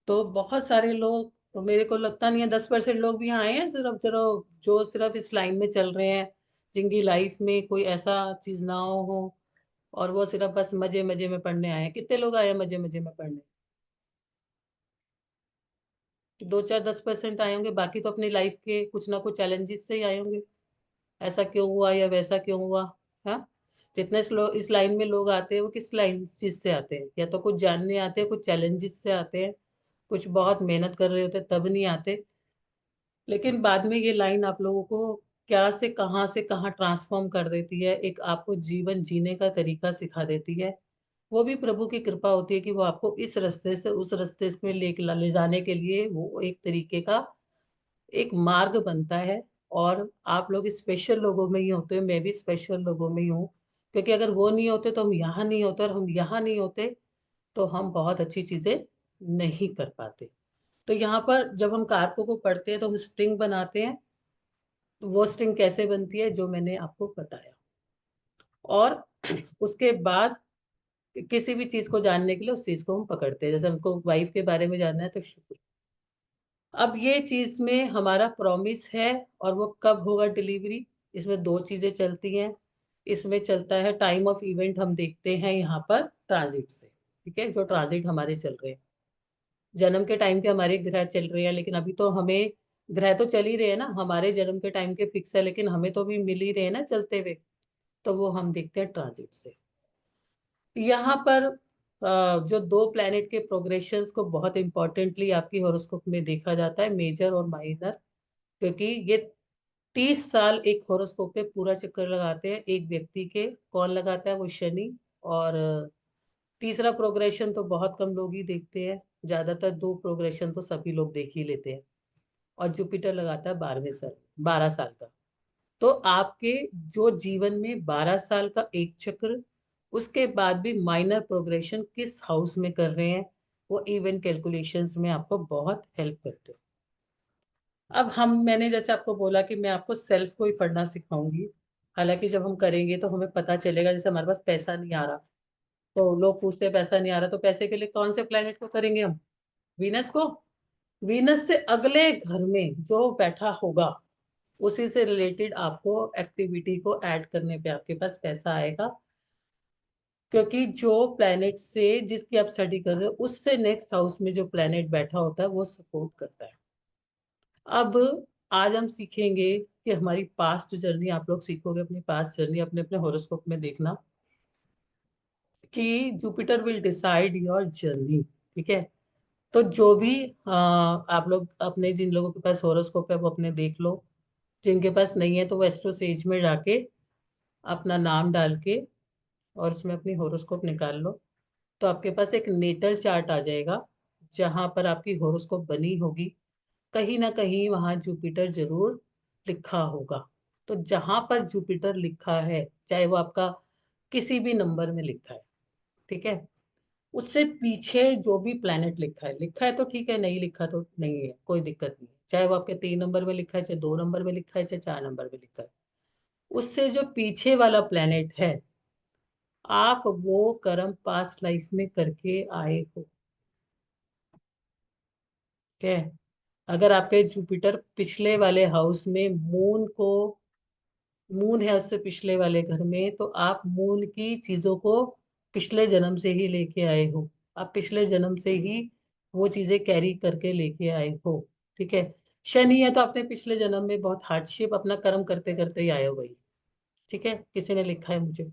तो बहुत सारे लोग, तो मेरे को लगता नहीं है 10% लोग भी आए हैं, सिर्फ सिर्फ जो सिर्फ इस लाइन में चल रहे हैं, जिनकी लाइफ में कोई ऐसा चीज ना हो और वो सिर्फ बस मजे मजे में पढ़ने आए हैं। कितने लोग आए हैं मजे मजे में पढ़ने? 2-4-10% आए होंगे, बाकी तो अपनी लाइफ के कुछ ना कुछ चैलेंजेस से ही आए होंगे। ऐसा क्यों हुआ या वैसा क्यों हुआ। हाँ, जितने इस लाइन में लोग आते हैं वो किस लाइन चीज से आते हैं? या तो कुछ जानने आते हैं, कुछ चैलेंजेस से आते हैं, कुछ बहुत मेहनत कर रहे होते हैं तब नहीं आते। लेकिन बाद में ये लाइन आप लोगों को क्या से कहाँ ट्रांसफॉर्म कर देती है, एक आपको जीवन जीने का तरीका सिखा देती है। वो भी प्रभु की कृपा होती है कि वो आपको इस रास्ते से उस रास्ते में ले जाने के लिए वो एक तरीके का एक मार्ग बनता है। और आप लोग स्पेशल लोगों में ही होते हैं, मैं भी स्पेशल लोगों में ही हूँ, क्योंकि अगर वो नहीं होते तो हम यहाँ नहीं होते, और हम यहाँ नहीं होते तो हम बहुत अच्छी चीजें नहीं कर पाते। तो यहाँ पर जब हम कारकों को पढ़ते हैं तो हम स्ट्रिंग बनाते हैं। तो वो स्ट्रिंग कैसे बनती है जो मैंने आपको बताया। और उसके बाद किसी भी चीज को जानने के लिए उस चीज को हम पकड़ते हैं। जैसे हमको वाइफ के बारे में जानना है तो शुक्र। अब ये चीज में हमारा प्रॉमिस है, और वो कब होगा डिलीवरी, इसमें दो चीजें चलती हैं। इसमें चलता है टाइम ऑफ इवेंट, हम देखते हैं यहाँ पर ट्रांजिट से, ठीक है, जो ट्रांजिट हमारे चल रहे हैं। जन्म के टाइम के हमारे ग्रह चल रहे हैं, लेकिन अभी तो हमें ग्रह तो चल ही रहे हैं ना, हमारे जन्म के टाइम के फिक्स है, लेकिन हमें तो भी मिल ही रहे हैं ना चलते हुए। तो वो हम देखते हैं ट्रांजिट से। यहाँ पर जो दो प्लैनेट के प्रोग्रेशंस को बहुत इंपॉर्टेंटली आपकी हॉरोस्कोप में देखा जाता है, मेजर और माइनर। क्योंकि ये 30 साल एक हॉरोस्कोप पे पूरा चक्कर लगाते हैं एक व्यक्ति के। कौन लगाता है? वो शनि। और तीसरा प्रोग्रेशन तो बहुत कम लोग ही देखते हैं, ज्यादातर दो प्रोग्रेशन तो सभी लोग देख ही लेते हैं। और जुपिटर लगाता है 12 साल का। तो आपके जो जीवन में 12 साल का एक चक्र, उसके बाद भी माइनर प्रोग्रेशन किस हाउस में कर रहे हैं, वो इवेंट कैलकुलेशंस में आपको बहुत हेल्प करते हैं। अब मैंने जैसे आपको बोला कि मैं आपको सेल्फ को ही पढ़ना सिखाऊंगी। हालांकि जब हम करेंगे तो हमें पता चलेगा, जैसे हमारे पास पैसा नहीं आ रहा तो लोग पूछते हैं पैसा नहीं आ रहा, तो पैसे के लिए कौन से प्लेनेट को करेंगे हम? वीनस को। वीनस से अगले घर में जो बैठा होगा उसी से रिलेटेड आपको एक्टिविटी को ऐड करने पे आपके पास पैसा आएगा। क्योंकि जो प्लेनेट से जिसकी आप स्टडी कर रहे हो उससे नेक्स्ट हाउस में जो प्लेनेट बैठा होता है वो सपोर्ट करता है। अब आज हम सीखेंगे कि हमारी पास्ट जर्नी, आप लोग सीखोगे अपनी पास्ट जर्नी अपने अपने हॉरोस्कोप में देखना कि Jupiter will decide your journey, ठीक है। तो जो भी आप लोग अपने, जिन लोगों के पास हॉरोस्कोप है वो अपने देख लो, जिनके पास नहीं है तो वो एस्ट्रो सेज में जाके अपना नाम डाल के और उसमें अपनी हॉरोस्कोप निकाल लो। तो आपके पास एक नेटल चार्ट आ जाएगा जहां पर आपकी हॉरोस्कोप बनी होगी। कहीं ना कहीं वहां जुपिटर जरूर लिखा होगा। तो जहां पर जुपिटर लिखा है, चाहे वो आपका किसी भी नंबर में लिखा है, ठीक है, उससे पीछे जो भी प्लेनेट लिखा है तो ठीक है, नहीं लिखा तो नहीं है, कोई दिक्कत नहीं है। चाहे वो आपके 3 नंबर में लिखा है, चाहे 2 नंबर में लिखा है, चाहे 4 नंबर में लिखा है, उससे जो पीछे वाला प्लेनेट है, आप वो कर्म पास्ट लाइफ में करके आए हो, ठीक है। अगर आपके जुपिटर पिछले वाले हाउस में मून है उससे पिछले वाले घर में, तो आप मून की चीजों को पिछले जन्म से ही लेके आए हो। आप पिछले जन्म से ही वो चीजें कैरी करके लेके आए हो, ठीक है। शनि है तो आपने पिछले जन्म में बहुत हार्डशिप अपना कर्म करते करते ही आए हो भाई, ठीक है, किसी ने लिखा है मुझे।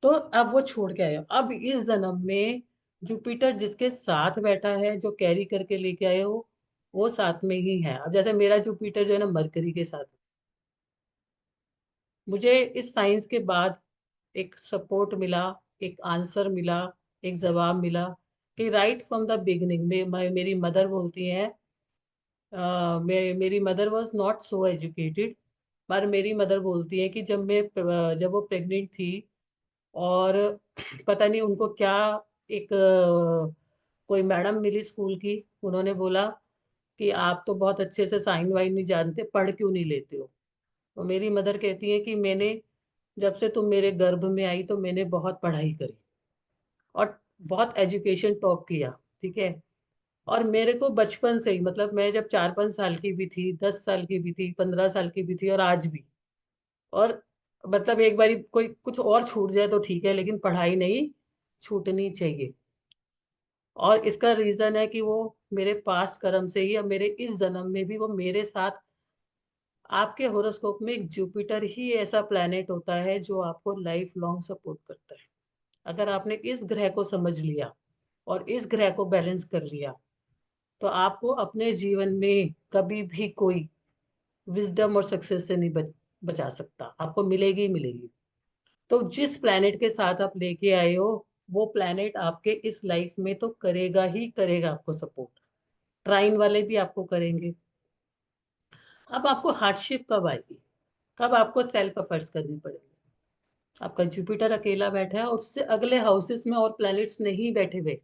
तो अब वो छोड़ के आए हो। अब इस जन्म में जुपिटर जिसके साथ बैठा है, जो कैरी करके लेके आए हो, वो साथ में ही है। अब जैसे मेरा जुपिटर जो है ना मरकरी के साथ, मुझे इस साइंस के बाद एक सपोर्ट मिला, एक आंसर मिला, एक जवाब मिला कि राइट फ्रॉम द बिगिनिंग में मेरी मदर बोलती हैं, मेरी mother was not so educated, पर मेरी मदर बोलती है कि जब वो प्रेग्नेंट थी और पता नहीं उनको क्या एक कोई मैडम मिली स्कूल की, उन्होंने बोला कि आप तो बहुत अच्छे से साइन वाइन नहीं जानते, पढ़ क्यों नहीं लेते हो। तो मेरी मदर कहती है कि मैंने, जब से तुम मेरे गर्भ में आई तो मैंने बहुत पढ़ाई करी और बहुत एजुकेशन टॉप किया, ठीक है। और मेरे को बचपन से ही, मतलब मैं जब 4-5 साल की भी थी, 10 साल की भी थी, 15 साल की भी थी, और आज भी, और मतलब एक बारी कोई कुछ और छूट जाए तो ठीक है, लेकिन पढ़ाई नहीं छूटनी चाहिए। और इसका रीजन है कि वो मेरे पास कर्म से ही, और मेरे इस जन्म में भी वो मेरे साथ, आपके होरोस्कोप में एक जुपिटर ही ऐसा प्लेनेट होता है जो आपको लाइफ लॉन्ग सपोर्ट करता है। अगर आपने इस ग्रह को समझ लिया और इस ग्रह को बैलेंस कर लिया, तो आपको अपने जीवन में कभी भी कोई विजडम और सक्सेस से नहीं बचा सकता, आपको मिलेगी ही मिलेगी। तो जिस प्लेनेट के साथ आप लेके आए हो, वो प्लेनेट आपके इस लाइफ में तो करेगा ही करेगा आपको सपोर्ट। ट्राइन वाले भी आपको करेंगे। अब आपको हार्डशिप कब आएगी, कब आपको सेल्फ एफर्ट्स करनी पड़ेगी। आपका जुपिटर अकेला बैठा है और उससे अगले हाउसेस में और प्लैनेट्स नहीं बैठे हुए,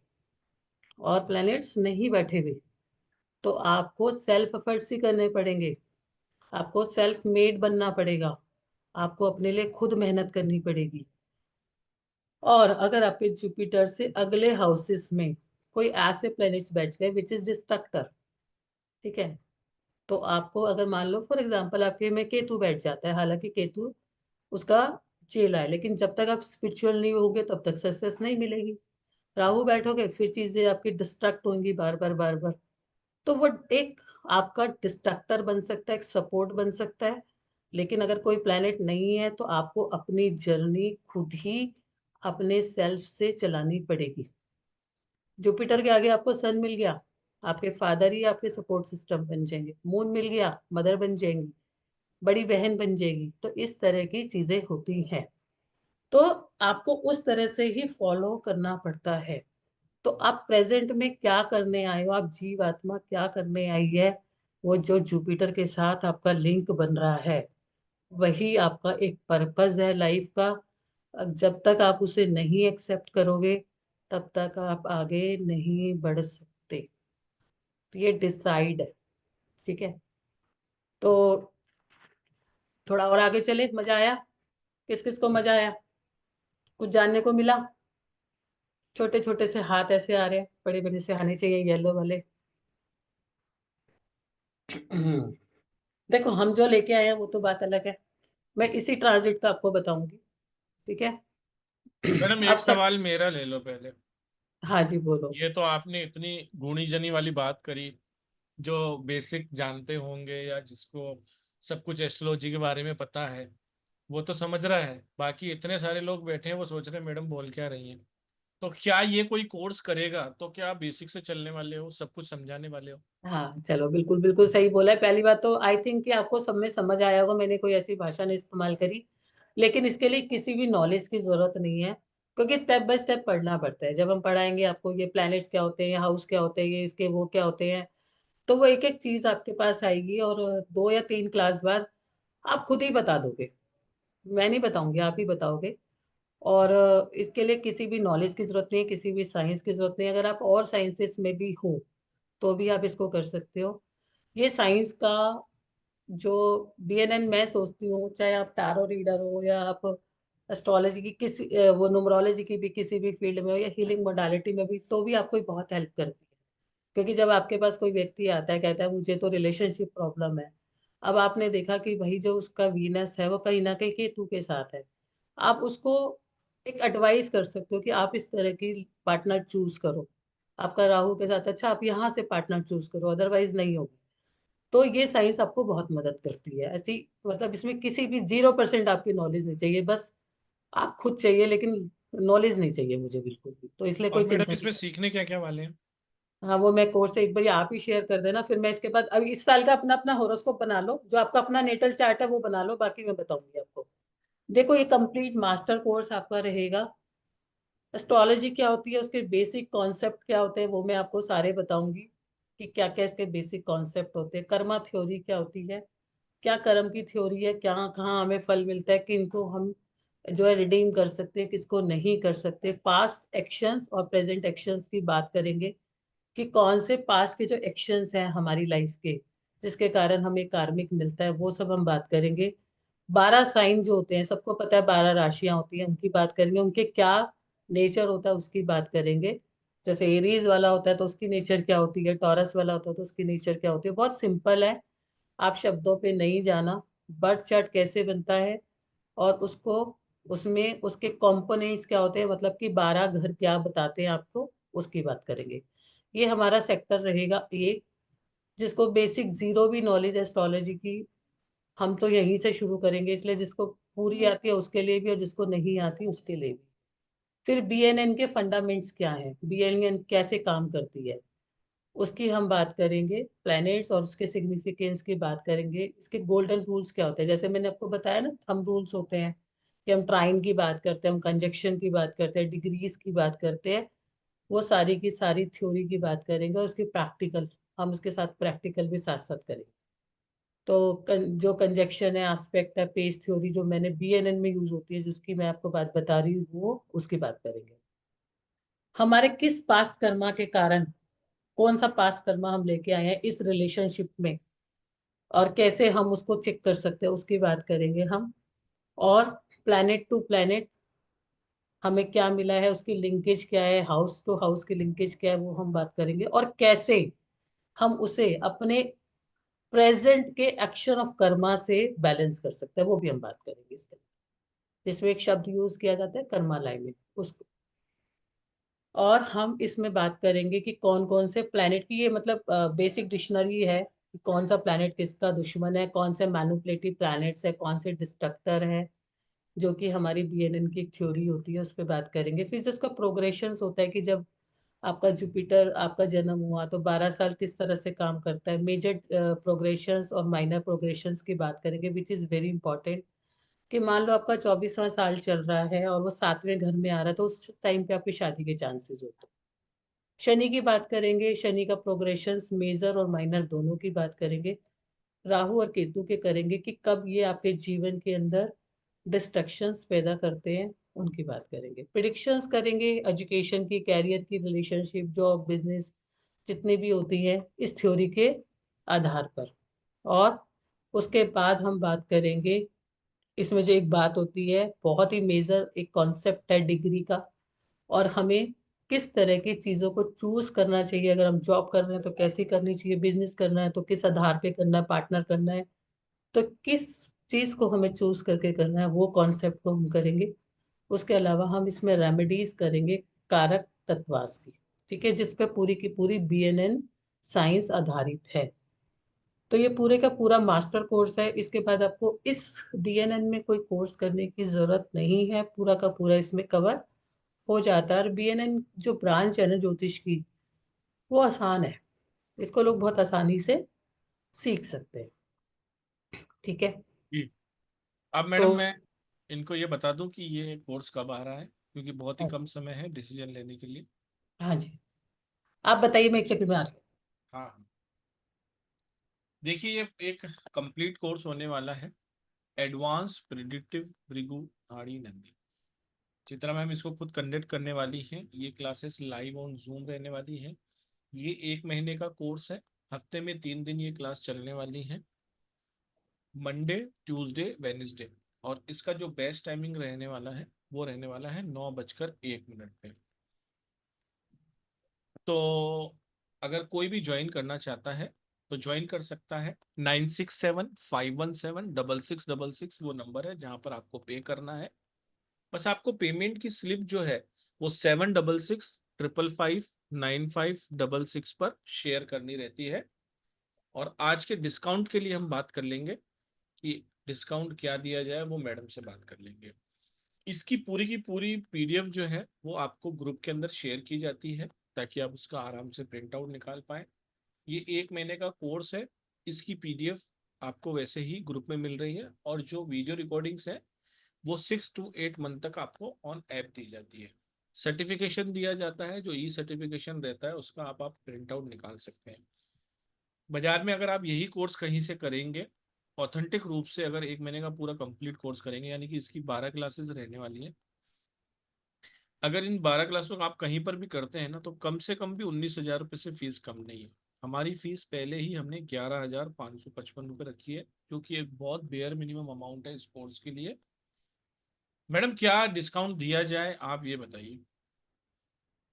और प्लैनेट्स नहीं बैठे हुए, तो आपको सेल्फ एफर्ट्स ही करने पड़ेंगे। आपको सेल्फ मेड बनना पड़ेगा, आपको अपने लिए खुद मेहनत करनी पड़ेगी। और अगर आपके जुपिटर से अगले हाउसेस में कोई ऐसे प्लैनेट्स बैठ गए विच इज डिस्ट्रक्टर, ठीक है, तो आपको, अगर मान लो फॉर एग्जांपल आपके में केतु बैठ जाता है, हालांकि केतु उसका चेला है, लेकिन जब तक आप स्पिरिचुअल नहीं होंगे तब तक सक्सेस नहीं मिलेगी। राहु बैठोगे फिर चीजें आपकी डिस्ट्रक्ट होंगी बार बार बार बार। तो वो एक आपका डिस्ट्रक्टर बन सकता है, एक सपोर्ट बन सकता है। लेकिन अगर कोई प्लेनेट नहीं है तो आपको अपनी जर्नी खुद ही अपने सेल्फ से चलानी पड़ेगी। जुपिटर के आगे आपको सन मिल गया, आपके फादर ही आपके सपोर्ट सिस्टम बन जाएंगे। मून मिल गया, मदर बन जाएंगी, बड़ी बहन बन जाएगी। तो इस तरह की चीजें होती हैं। तो आपको उस तरह से ही फॉलो करना पड़ता है। तो आप प्रेजेंट में क्या करने आए हो, आप जीवात्मा क्या करने आई है, वो जो जुपिटर के साथ आपका लिंक बन रहा है, वही आपका एक पर्पस है लाइफ का। जब तक आप उसे नहीं एक्सेप्ट करोगे तब तक आप आगे नहीं बढ़ सकते। तो ये डिसाइड है, ठीक है। तो थोड़ा और आगे चले, मजा आया? किस किस को मजा आया, कुछ जानने को मिला? छोटे छोटे से हाथ ऐसे आ रहे हैं, बड़े बड़े से आने चाहिए येलो वाले। देखो, हम जो लेके आए हैं वो तो बात अलग है। मैं इसी ट्रांजिट का आपको बताऊंगी, ठीक है। मैडम एक अब तक, सवाल मेरा ले लो पहले। हाँ जी बोलो। ये तो आपने इतनी गुणी जनी वाली बात करी, जो बेसिक जानते होंगे या जिसको सब कुछ एस्ट्रोलॉजी के बारे में पता है वो तो समझ रहा है, बाकी इतने सारे लोग बैठे हैं वो सोच रहे हैं मैडम बोल क्या रही हैं। तो क्या ये कोई कोर्स करेगा तो क्या आप बेसिक से चलने वाले हो, सब कुछ समझाने वाले हो? हाँ चलो, बिल्कुल बिल्कुल सही बोला है। पहली बात तो आई थिंक कि आपको सब में समझ आया होगा, मैंने कोई ऐसी भाषा नहीं इस्तेमाल करी। लेकिन इसके लिए किसी भी नॉलेज की जरूरत नहीं है, क्योंकि स्टेप बाय स्टेप पढ़ना पड़ता है। जब हम पढ़ाएंगे आपको ये प्लैनेट्स क्या होते हैं, हाउस क्या होते हैं, ये इसके वो क्या होते हैं, तो वो एक एक चीज आपके पास आएगी, और 2 या 3 क्लास बाद आप खुद ही बता दोगे। मैं नहीं बताऊंगी, आप ही बताओगे। और इसके लिए किसी भी नॉलेज की जरूरत नहीं है, किसी भी साइंस की जरूरत नहीं है। अगर आप और साइंसेस में भी हो तो भी आप इसको कर सकते हो। ये साइंस का जो बीएनएन, मैं सोचती हूँ, चाहे आप टैरो रीडर हो या आप एस्ट्रोलॉजी की किसी वो न्यूमरोलॉजी की भी किसी भी फील्ड में हो, या हीलिंग मोडालिटी में भी, तो भी आपको बहुत हेल्प करती है। क्योंकि जब आपके पास कोई व्यक्ति आता है, कहता है मुझे तो रिलेशनशिप प्रॉब्लम है, अब आपने देखा कि भाई जो उसका वीनस है वो कहीं ना कहीं केतु के साथ है, आप उसको एक एडवाइस कर सकते हो कि आप इस तरह की पार्टनर चूज करो। आपका राहु के साथ, अच्छा आप यहाँ से पार्टनर चूज करो, अदरवाइज नहीं होगी। तो ये साइंस आपको बहुत मदद करती है ऐसी। मतलब इसमें किसी भी 0% आपकी नॉलेज नहीं चाहिए, बस आप खुद चाहिए, लेकिन नॉलेज नहीं चाहिए मुझे बिल्कुल भी, तो इसलिए और कोई मैडम चिंता की इसमें बात। सीखने क्या क्या वाले हैं? हाँ, वो मैं कोर्स एक बार आप ही शेयर कर देना, फिर मैं इसके बाद, अभी इस साल का अपना अपना होरोस्कोप बना लो, जो आपका अपना नेटल चार्ट है वो बना लो, बाकी मैं बताऊंगी आपको। देखो, ये कंप्लीट मास्टर कोर्स आपका रहेगा। एस्ट्रोलॉजी क्या होती है, उसके बेसिक कॉन्सेप्ट क्या होते हैं, वो मैं आपको सारे बताऊंगी कि क्या क्या इसके बेसिक कॉन्सेप्ट होते हैं। कर्मा थ्योरी क्या होती है, क्या कर्म की थ्योरी है, क्या कहाँ हमें फल मिलता है, किनको हम जो है रिडीम कर सकते हैं, किसको नहीं कर सकते। पास्ट एक्शंस और प्रेजेंट एक्शंस की बात करेंगे कि कौन से पास के जो एक्शंस हैं हमारी लाइफ के, जिसके कारण हमें कार्मिक मिलता है, वो सब हम बात करेंगे। 12 साइन जो होते हैं, सबको पता है 12 राशियां होती हैं, उनकी बात करेंगे। उनके क्या नेचर होता है उसकी बात करेंगे। जैसे एरीज वाला होता है तो उसकी नेचर क्या होती है, टॉरस वाला होता है तो उसकी नेचर क्या होती है। बहुत सिंपल है, आप शब्दों पे नहीं जाना। बर्थ चार्ट कैसे बनता है और उसको, उसमें उसके कंपोनेंट्स क्या होते हैं, मतलब कि 12 घर क्या बताते हैं आपको, उसकी बात करेंगे। ये हमारा सेक्टर रहेगा एक, जिसको बेसिक जीरो भी नॉलेज एस्ट्रोलॉजी की, हम तो यहीं से शुरू करेंगे। इसलिए जिसको पूरी आती है उसके लिए भी और जिसको नहीं आती उसके लिए भी। फिर बीएनएन के फंडामेंट्स क्या हैं, बीएनएन कैसे काम करती है, उसकी हम बात करेंगे। प्लैनेट्स और उसके सिग्निफिकेंस की बात करेंगे। इसके गोल्डन रूल्स क्या होते हैं, जैसे मैंने आपको बताया ना, थंब रूल्स होते हैं कि हम ट्राइन की बात करते हैं, हम कंजक्शन की बात करते हैं, डिग्रीज की बात करते हैं। वो सारी की सारी थ्योरी की बात करेंगे और उसकी प्रैक्टिकल, हम उसके साथ प्रैक्टिकल भी साथ साथ करेंगे। तो जो कंजक्शन है, एस्पेक्ट है, पेस थ्योरी जो मैंने बीएनएन में यूज होती है, जिसकी मैं आपको बात बता रही हूँ, वो उसकी बात करेंगे। हमारे किस पास्ट कर्मा के कारण, कौन सा पास्ट कर्मा हम लेके आए हैं इस रिलेशनशिप में, और कैसे हम उसको चेक कर सकते हैं, उसकी बात करेंगे हम। और प्लैनेट टू प्लैनेट हमें क्या मिला है, उसकी लिंकेज क्या है, हाउस टू हाउस की लिंकेज क्या है, वो हम बात करेंगे। और कैसे हम उसे अपने प्रेजेंट के एक्शन ऑफ कर्मा से बैलेंस कर सकते हैं, वो भी हम बात करेंगे इसके। जिसमें एक शब्द यूज किया जाता है कर्मा अलाइनमेंट, उसको। और हम इसमें बात करेंगे कि कौन कौन से प्लैनेट की, ये मतलब बेसिक डिक्शनरी है कि कौन सा प्लैनेट किसका दुश्मन है, कौन से मैनिपुलेटिव प्लैनेट्स है, कौन से डिस्ट्रक्टर है, जो कि हमारी बीएनएन की एक थ्योरी होती है, उस पर बात करेंगे। फिर जिसका प्रोग्रेशन होता है कि जब आपका जुपिटर, आपका जन्म हुआ तो 12 साल किस तरह से काम करता है, मेजर प्रोग्रेशंस और माइनर प्रोग्रेशंस की बात करेंगे, विच इज वेरी इंपॉर्टेंट। कि मान लो आपका 24वां साल चल रहा है और वो 7वें घर में आ रहा है, तो उस टाइम पे आपकी शादी के चांसेस होते हैं। शनि की बात करेंगे, शनि का प्रोग्रेशंस मेजर और माइनर दोनों की बात करेंगे। राहु और केतु के करेंगे कि कब ये आपके जीवन के अंदर डिस्ट्रक्शंस पैदा करते हैं, उनकी बात करेंगे। प्रिडिक्शंस करेंगे एजुकेशन की, कैरियर की, रिलेशनशिप, जॉब, बिजनेस, जितनी भी होती है इस थ्योरी के आधार पर। और उसके बाद हम बात करेंगे, इसमें जो एक बात होती है, बहुत ही मेजर एक कॉन्सेप्ट है डिग्री का, और हमें किस तरह की चीजों को चूज करना चाहिए। अगर हम जॉब कर रहे हैं तो कैसी करनी चाहिए, बिजनेस करना है तो किस आधार पे करना है, पार्टनर करना है तो किस चीज को हमें चूज करके करना है, वो कॉन्सेप्ट को हम करेंगे। उसके अलावा हम इसमें रेमेडीज करेंगे कारक तत्वास की, ठीक है, जिसपे पूरी की पूरी बीएनएन साइंस आधारित है। तो ये पूरे का पूरा मास्टर कोर्स है। इसके बाद आपको इस बीएनएन में कोई कोर्स करने की जरूरत नहीं है, पूरा का पूरा इसमें कवर हो जाता है। और बीएनएन जो ब्रांच है ना ज्योतिष की, वो आसान है, इसको लोग बहुत आसानी से सीख सकते हैं, ठीक है। जी। अब मैडम तो मैं इनको ये बता दूं कि ये कोर्स कब आ रहा है, क्योंकि बहुत ही कम समय है डिसीजन लेने के लिए। हाँ जी, आप बताइए, मैं एक सेकंड में आ रही हूँ। हाँ हाँ। देखिए ये एक कंप्लीट कोर्स होने वाला है, एडवांस प्रिडिक्टिव भृगु नाड़ी नंदी। चित्रा मैम इसको खुद कंडक्ट करने वाली हैं। ये क्लासेस लाइव ऑन जूम रहने वाली हैं। ये 1 महीने का कोर्स है। हफ्ते में 3 दिन ये क्लास चलने वाली है, मंडे, ट्यूसडे, वेडनेसडे। और इसका जो बेस्ट टाइमिंग रहने वाला है वो रहने वाला है 9:01 पे। तो अगर कोई भी ज्वाइन करना चाहता है तो ज्वाइन कर सकता है। 9675176666 वो नंबर है जहां पर आपको पे करना है। बस आपको पेमेंट की स्लिप जो है वो 7665559566 पर शेयर करनी रहती है। और आज के डिस्काउंट के लिए हम बात कर लेंगे कि डिस्काउंट क्या दिया जाए, वो मैडम से बात कर लेंगे। इसकी पूरी की पूरी पीडीएफ जो है वो आपको ग्रुप के अंदर शेयर की जाती है, ताकि आप उसका आराम से प्रिंट आउट निकाल पाए। ये 1 महीने का कोर्स है। इसकी पीडीएफ आपको वैसे ही ग्रुप में मिल रही है, और जो वीडियो रिकॉर्डिंग्स है वो 6 to 8 मंथ तक आपको ऑन ऐप दी जाती है। सर्टिफिकेशन दिया जाता है, जो ई सर्टिफिकेशन रहता है उसका आप प्रिंट आउट निकाल सकते हैं। बाजार में अगर आप यही कोर्स कहीं से करेंगे, ऑथेंटिक रूप से अगर 1 महीने का पूरा कंप्लीट कोर्स करेंगे, यानी कि इसकी 12 क्लासेस रहने वाली हैं, अगर इन 12 क्लासों का आप कहीं पर भी करते हैं ना, तो कम से कम भी 19,000 रुपये से फीस कम नहीं है। हमारी फीस पहले ही हमने 11,555 रुपये रखी है, जो कि एक बहुत बेयर मिनिमम अमाउंट है स्पोर्ट्स के लिए। मैडम क्या डिस्काउंट दिया जाए, आप ये बताइए।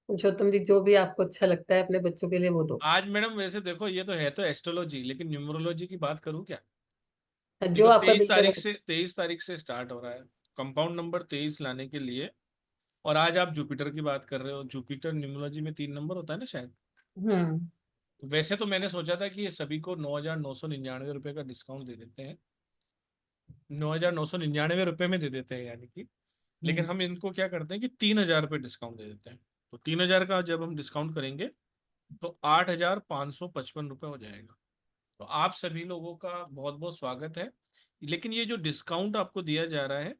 पुरुषोत्तम जी, जो भी आपको अच्छा लगता है अपने बच्चों के लिए वो दो। आज मैडम वैसे देखो, ये तो है तो एस्ट्रोलॉजी, लेकिन न्यूमरोलॉजी की बात करूँ क्या। जो देखो आपका दिल करे। 23 तारीख से स्टार्ट हो रहा है कंपाउंड नंबर 23 लाने के लिए। और आज आप जुपिटर की बात कर रहे हो, जुपिटर न्यूमरोलॉजी में 3 नंबर होता है ना शायद। हम्म। वैसे तो मैंने सोचा था कि ये सभी को 9,999 रुपये का डिस्काउंट दे देते हैं, 9,999 रुपये में दे देते हैं यानी कि। लेकिन हम्म। हम इनको क्या करते हैं कि 3,000 रुपये डिस्काउंट दे देते हैं। तो 3,000 का जब हम डिस्काउंट करेंगे तो 8,555 रुपये हो जाएगा। तो आप सभी लोगों का बहुत बहुत स्वागत है। लेकिन ये जो डिस्काउंट आपको दिया जा रहा है,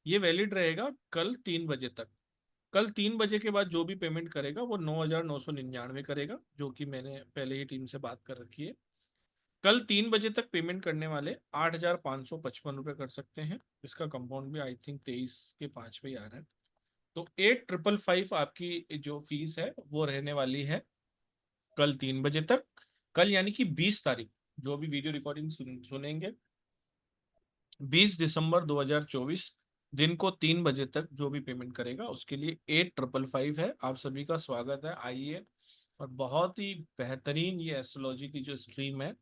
ये वैलिड रहेगा कल 3 बजे तक। कल 3 बजे के बाद जो भी पेमेंट करेगा वो 9,999 करेगा, जो कि मैंने पहले ही टीम से बात कर रखी है। कल 3 बजे तक पेमेंट करने वाले 8,555 रुपये कर सकते हैं। इसका कंपाउंड भी आई थिंक 23 के 5 पे ही आ रहा है। तो 8,555 आपकी जो फीस है वो रहने वाली है कल 3 बजे तक। कल यानी कि 20 तारीख, जो भी वीडियो रिकॉर्डिंग सुनेंगे, 20 दिसंबर 2024 दिन को 3 बजे तक जो भी पेमेंट करेगा उसके लिए 8,555 है। आप सभी का स्वागत है, आइए। और बहुत ही बेहतरीन ये एस्ट्रोलॉजी की जो स्ट्रीम है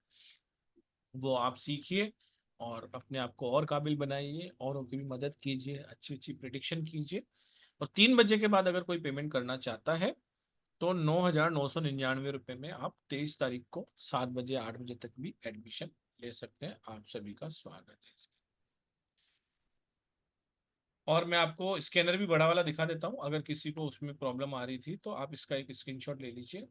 वो आप सीखिए और अपने आप को और काबिल बनाइए, औरों की भी मदद कीजिए, अच्छी अच्छी प्रिडिक्शन कीजिए। और 3 बजे के बाद अगर कोई पेमेंट करना चाहता है तो 9,999 रुपये में आप 23 तारीख को 7 बजे 8 बजे तक भी एडमिशन ले सकते हैं। आप सभी का स्वागत है इसमें। और मैं आपको स्कैनर भी बड़ा वाला दिखा देता हूँ, अगर किसी को उसमें प्रॉब्लम आ रही थी तो आप इसका एक स्क्रीनशॉट ले लीजिए।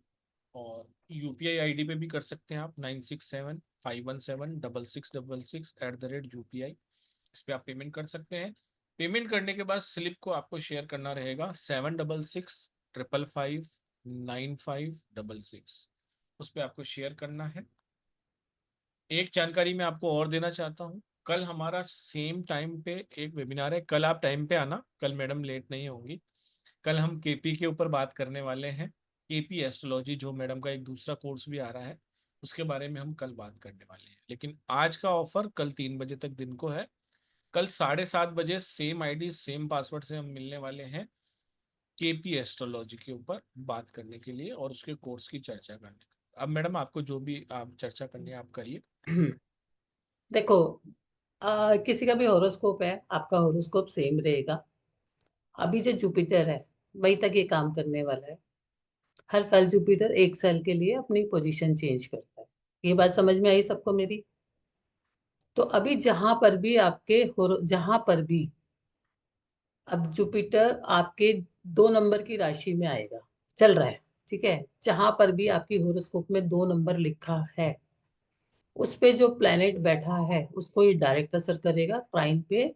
और यूपीआई आईडी पे भी कर सकते हैं आप, 9675176666 इस पे आप पेमेंट कर सकते हैं। पेमेंट करने के बाद स्लिप को आपको शेयर करना रहेगा 7665559566, उस पर आपको शेयर करना है। एक जानकारी मैं आपको और देना चाहता हूँ, कल हमारा सेम टाइम पे एक वेबिनार है। कल आप टाइम पे आना, कल मैडम लेट नहीं होंगी। कल हम केपी के ऊपर बात करने वाले हैं, केपी एस्ट्रोलॉजी, जो मैडम का एक दूसरा कोर्स भी आ रहा है, उसके बारे में हम कल बात करने वाले हैं। लेकिन आज का ऑफर कल 3 बजे तक दिन को है। कल 7:30 बजे सेम आईडी सेम पासवर्ड से हम मिलने वाले हैं केपी एस्ट्रोलॉजी के ऊपर बात करने के लिए और उसके कोर्स की चर्चा करने के। अब मैडम आपको जो भी आप चर्चा करनी है आप करिए। देखो, किसी का भी हॉरोस्कोप है, आपका हॉरोस्कोप सेम रहेगा। अभी जो जुपिटर है वही तक ये काम करने वाला है। हर साल जुपिटर 1 साल के लिए अपनी पोजीशन चेंज करता है। ये बात समझ में आई सबको मेरी? तो अभी जहां पर भी अब जुपिटर आपके 2 नंबर की राशि में आएगा, चल रहा है, ठीक है। जहां पर भी आपकी हॉरोस्कोप में 2 नंबर लिखा है, उस पे जो प्लेनेट बैठा है उसको ये डायरेक्ट असर करेगा ट्राइन पे,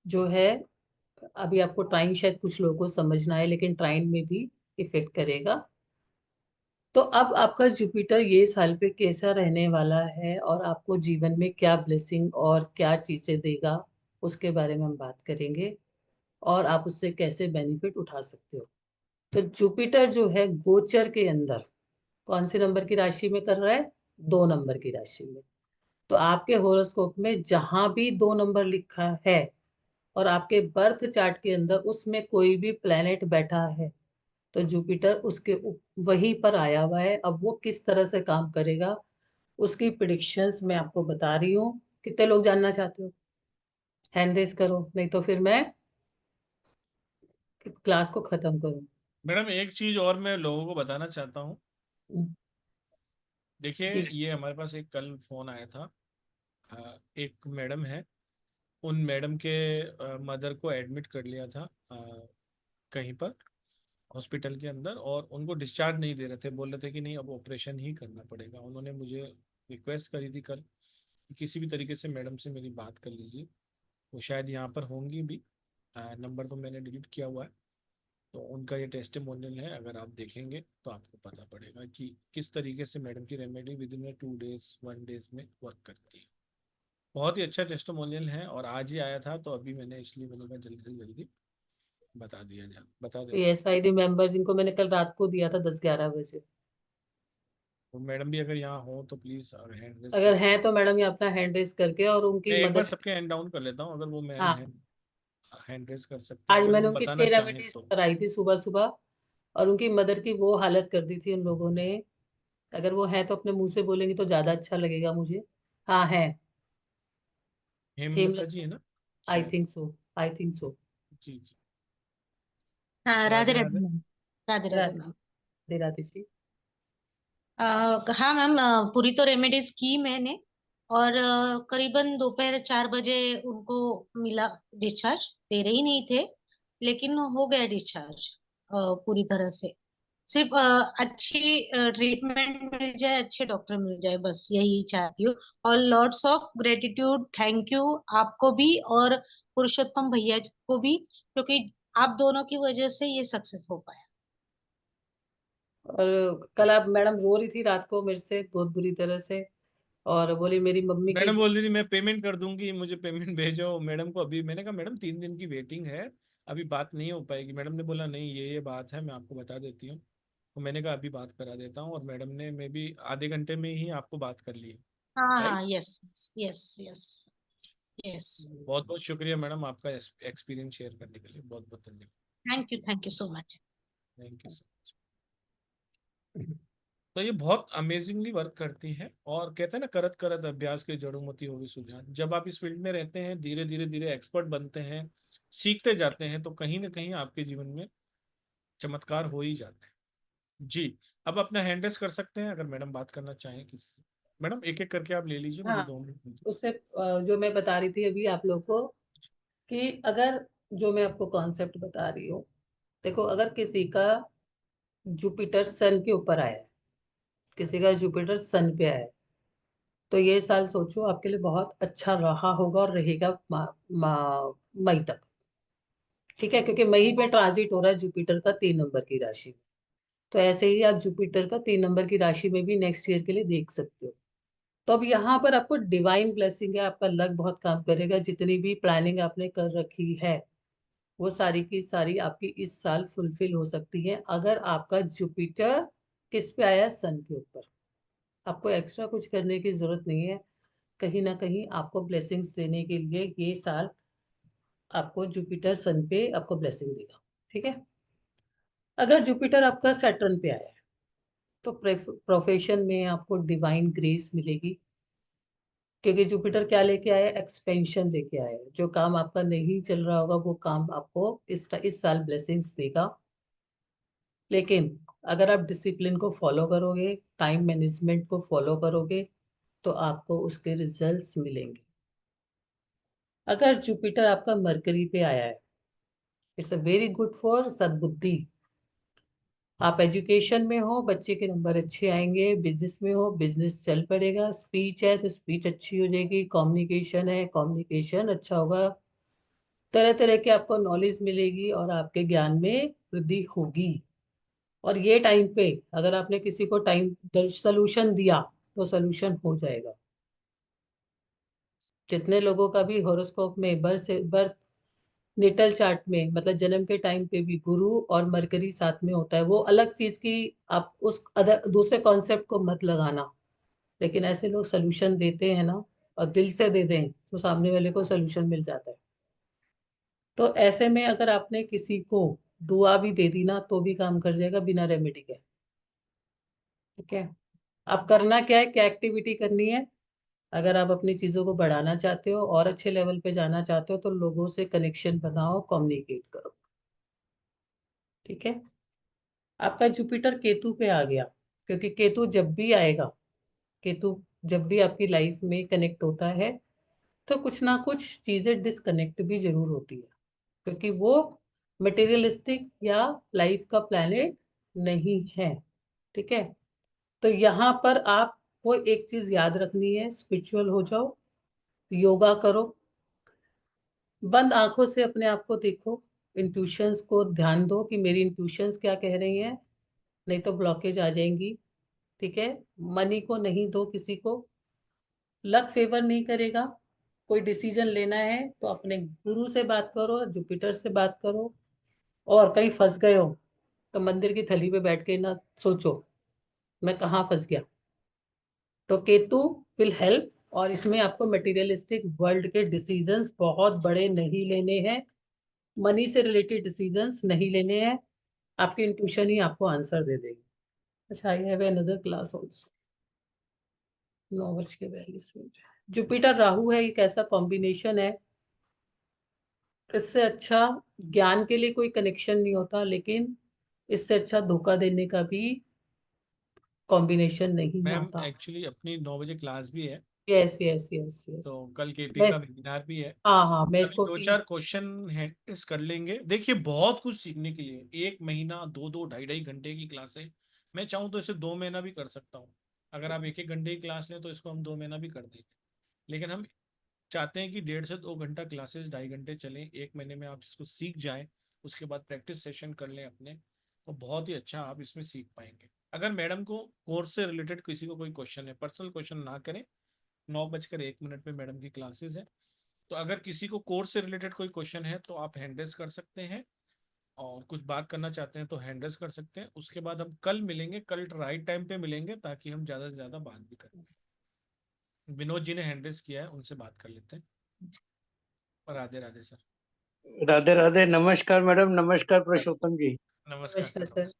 जो है। अभी आपको ट्राइन शायद कुछ लोगों को समझना है, लेकिन ट्राइन में भी इफेक्ट करेगा। तो अब आपका जुपिटर ये साल पे कैसा रहने वाला है और आपको जीवन में क्या ब्लेसिंग और क्या चीजें देगा, उसके बारे में हम बात करेंगे, और आप उससे कैसे बेनिफिट उठा सकते हो। तो जुपिटर जो है गोचर के अंदर कौन से नंबर की राशि में कर रहा है? 2 नंबर की राशि में। तो आपके हॉरोस्कोप में जहां भी 2 नंबर लिखा है और आपके बर्थ चार्ट के अंदर उसमें कोई भी प्लेनेट बैठा है, तो जुपिटर वहीं पर आया हुआ है। अब वो किस तरह से काम करेगा उसकी प्रिडिक्शंस मैं आपको बता रही हूँ। कितने लोग जानना चाहते हो? हैंड रेस करो, नहीं तो फिर मैं क्लास को खत्म करूँ। मैडम एक चीज और मैं लोगों को बताना चाहता हूँ। देखिए जी। ये हमारे पास एक कल फोन आया था। एक मैडम है, उन मैडम के मदर को एडमिट कर लिया था कहीं पर हॉस्पिटल के अंदर, और उनको डिस्चार्ज नहीं दे रहे थे, बोल रहे थे कि नहीं अब ऑपरेशन ही करना पड़ेगा। उन्होंने मुझे रिक्वेस्ट करी थी कल कि किसी भी तरीके से मैडम से मेरी बात कर लीजिए। वो शायद यहाँ पर होंगी भी, नंबर तो मैंने डिलीट किया हुआ है। तो उनका ये टेस्टिमोनियल है, अगर आप देखेंगे तो आपको पता पड़ेगा कि किस तरीके से मैडम की remedy with in 2 days 1 days में वर्क करती है। बहुत ही अच्छा टेस्टिमोनियल है और आज ही आया था, तो अभी मैंने इसलिए मैंने कहा जल्दी से जल्दी बता दिया जाए, बता तो देता हूँ। SID मेंबर्स इनको मैंने कल रात को दिया था 10-11 बजे। तो मैडम भी अगर यहाँ हो तो प्लीज हैंड रेस कर अगर सकते। हैं तो मैडम ये अपना हैंड रेस करके और उनकी मैं एक बार मदद। सबके हैंड डाउन कर लेता हूँ, अगर वो मैम हाँ, हैंड हैंड रेस कर सकते हैं, आज अगर मैंने वो उनकी बताना 6 चाहें रेमेडीज तो। कराई थी सुबह सुबह, और उनकी मदर की वो हालत कर दी थी उन लोगों ने। अगर वो है तो अपने मुंह से बोलेंगी तो ज्यादा अच्छा लगेगा मुझे। हाँ है। हेमलता जी हेमलता। है ना? आई शायद। Think so. I think so. जी जी। हाँ, राधे राधे राधे राधे। मैम। राधे राधे मैम। राधे राधे जी। हाँ मैम, पूरी तो रेमेडीज की मैंने, और करीबन दोपहर 4 बजे उनको मिला डिस्चार्ज। दे रहे ही नहीं थे, लेकिन हो गया डिस्चार्ज पूरी तरह से। सिर्फ अच्छी ट्रीटमेंट मिल जाए, अच्छे डॉक्टर मिल जाए, बस यही चाहती हूँ। और lots of gratitude, thank you आपको भी और पुरुषोत्तम भैया को भी, क्योंकि आप दोनों की वजह से ये सक्सेस हो पाया। और कल आप मैडम रो रही थी रात को मेरे से बहुत बुरी तरह से, और बोली मेरी मम्मी की। मैडम बोल रही थी मैं पेमेंट कर दूंगी, मुझे पेमेंट भेजो मैडम को अभी। मैंने कहा मैडम 3 दिन की वेटिंग है, अभी बात नहीं हो पाएगी। मैडम ने बोला नहीं ये बात है, मैं आपको बता देती हूँ। तो मैंने कहा अभी बात करा देता हूँ, और मैडम ने मे भी आधे घंटे में ही आपको बात कर ली। हाँ हाँ, right. Yes yes yes yes. बहुत बहुत शुक्रिया मैडम, आपका एक्सपीरियंस शेयर करने के लिए बहुत बहुत धन्यवाद। Thank you so much. Thank you so much. तो ये बहुत अमेजिंगली वर्क करती है, और कहते हैं ना करत करत अभ्यास के जड़ोमति होगी सुजान। जब आप इस फील्ड में रहते हैं, धीरे धीरे धीरे एक्सपर्ट बनते हैं, सीखते जाते हैं, तो कहीं ना कहीं आपके जीवन में चमत्कार हो ही जाते हैं। जी। अब अपना हैंड रेस कर सकते हैं, अगर मैडम बात करना चाहें किसी। मैडम एक एक करके आप ले लीजिए, मुझे हाँ, 2 मिनट दीजिए। उससे जो मैं बता रही थी अभी आप लोग को, कि अगर जो मैं आपको कॉन्सेप्ट बता रही हूँ, देखो अगर किसी का जुपिटर सन के ऊपर आया है, किसी का जुपिटर सन पे आया है, तो ये साल सोचो आपके लिए बहुत अच्छा रहा होगा और रहेगा मई तक। ठीक है, क्योंकि मई पे ट्रांजिट हो रहा है जुपिटर का 3 नंबर की राशि में। तो ऐसे ही आप जुपिटर का 3 नंबर की राशि में भी नेक्स्ट ईयर के लिए देख सकते हो। तो अब यहाँ पर आपको डिवाइन ब्लेसिंग है, आपका लक बहुत काम करेगा। जितनी भी प्लानिंग आपने कर रखी है वो सारी की सारी आपकी इस साल फुलफिल हो सकती है, अगर आपका जुपिटर किस पे आया है, सन के ऊपर। आपको एक्स्ट्रा कुछ करने की जरूरत नहीं है। कहीं ना कहीं आपको ब्लेसिंग्स देने के लिए ये साल आपको जुपिटर सन पे आपको ब्लेसिंग देगा। ठीक है। अगर जुपिटर आपका सैटर्न पे आया है, तो प्रोफेशन में आपको डिवाइन ग्रेस मिलेगी, क्योंकि जुपिटर क्या लेके आया है, एक्सपेंशन लेके आया है। जो काम आपका नहीं चल रहा होगा वो काम आपको इस साल ब्लेसिंग्स देगा। लेकिन अगर आप डिसिप्लिन को फॉलो करोगे, टाइम मैनेजमेंट को फॉलो करोगे, तो आपको उसके रिजल्ट्स मिलेंगे। अगर जुपिटर आपका मरकरी पे आया है, it's a very good for सद्बुद्धि। आप एजुकेशन में हो, बच्चे के नंबर अच्छे आएंगे। बिजनेस में हो, बिजनेस चल पड़ेगा। स्पीच है तो स्पीच अच्छी हो जाएगी। कम्युनिकेशन है, कम्युनिकेशन अच्छा होगा। तरह तरह के आपको नॉलेज मिलेगी और आपके ज्ञान में वृद्धि होगी। और ये टाइम पे अगर आपने किसी को टाइम सोल्यूशन दिया तो सोल्यूशन हो जाएगा। जितने लोगों का भी हॉरोस्कोप में बर्थ नेटल चार्ट में, मतलब जन्म के टाइम पे भी गुरु और मरकरी साथ में होता है, वो अलग चीज की। आप उस अदर दूसरे कॉन्सेप्ट को मत लगाना। लेकिन ऐसे लोग सोल्यूशन देते हैं ना, और दिल से दे दें तो सामने वाले को सोल्यूशन मिल जाता है। तो ऐसे में अगर आपने किसी को दुआ भी दे दी ना तो भी काम कर जाएगा बिना रेमेडी के। ठीक है। अब करना क्या है, क्या एक्टिविटी करनी है। अगर आप अपनी चीजों को बढ़ाना चाहते हो और अच्छे लेवल पे जाना चाहते हो, तो लोगों से कनेक्शन बनाओ, कम्युनिकेट करो। ठीक है। आपका जुपिटर केतु पे आ गया, क्योंकि केतु जब भी आएगा, केतु जब भी आपकी लाइफ में कनेक्ट होता है, तो कुछ ना कुछ चीजें डिसकनेक्ट भी जरूर होती है, क्योंकि वो मटेरियलिस्टिक या लाइफ का प्लैनेट नहीं है। ठीक है। तो यहाँ पर आपको एक चीज याद रखनी है, स्पिरिचुअल हो जाओ, योगा करो, बंद आंखों से अपने आप को देखो, इंट्यूशंस को ध्यान दो कि मेरी इंट्यूशंस क्या कह रही हैं, नहीं तो ब्लॉकेज आ जाएंगी। ठीक है। मनी को नहीं दो किसी को, लक फेवर नहीं करेगा। कोई डिसीजन लेना है तो अपने गुरु से बात करो, जुपिटर से बात करो। और कहीं फंस गए हो तो मंदिर की थली पे बैठ के ना सोचो मैं कहाँ फंस गया। तो केतु विल हेल्प, और इसमें आपको मटेरियलिस्टिक वर्ल्ड के डिसीजंस बहुत बड़े नहीं लेने हैं, मनी से रिलेटेड डिसीजंस नहीं लेने हैं, आपकी इंट्यूशन ही आपको आंसर दे देगी। अच्छा, I have another class also. 9:42। Jupiter Rahu है, एक ऐसा कॉम्बिनेशन है, इससे अच्छा ज्ञान के लिए कोई कनेक्शन नहीं होता, लेकिन इससे अच्छा धोखा देने का भी कॉम्बिनेशन नहीं मैम आता। एक्चुअली अपनी 9 बजे क्लास भी है, यस यस यस यस। तो कल केपी मैं का वेबिनार भी है। हाँ हाँ, मैं अभी इसको दो टीम। चार क्वेश्चन है इस कर लेंगे। देखिए बहुत कुछ सीखने के लिए, 1 महीना 2-2 ढाई-ढाई घंटे की क्लासें, मैं चाहूँ तो इसे 2 महीना भी कर सकता हूँ। अगर आप 1-1 घंटे की क्लास लें तो इसको हम 2 महीना भी कर देंगे। लेकिन हम चाहते हैं कि 1.5 से 2 घंटा क्लासेस ढाई घंटे चलें, 1 महीने में आप इसको सीख जाएं, उसके बाद प्रैक्टिस सेशन कर लें अपने, तो बहुत ही अच्छा आप इसमें सीख पाएंगे। अगर मैडम को कोर्स से रिलेटेड किसी को कोई क्वेश्चन है, पर्सनल क्वेश्चन ना करें, 9:01 पे मैडम की क्लासेस है। तो अगर किसी को कोर्स से रिलेटेड कोई क्वेश्चन है तो आप हैंड रेज कर सकते हैं, और कुछ बात करना चाहते हैं तो हैंड रेज कर सकते हैं। उसके बाद हम कल मिलेंगे, कल राइट टाइम पे मिलेंगे, ताकि हम ज़्यादा से ज़्यादा बात भी करें। विनोद जी ने हैंड रेज किया है, उनसे बात कर लेते हैं। और राधे राधे सर। राधे राधे। नमस्कार मैडम, नमस्कार पुरुषोत्तम जी। नमस्कार नमस्कार सर, सर। नमस्कार।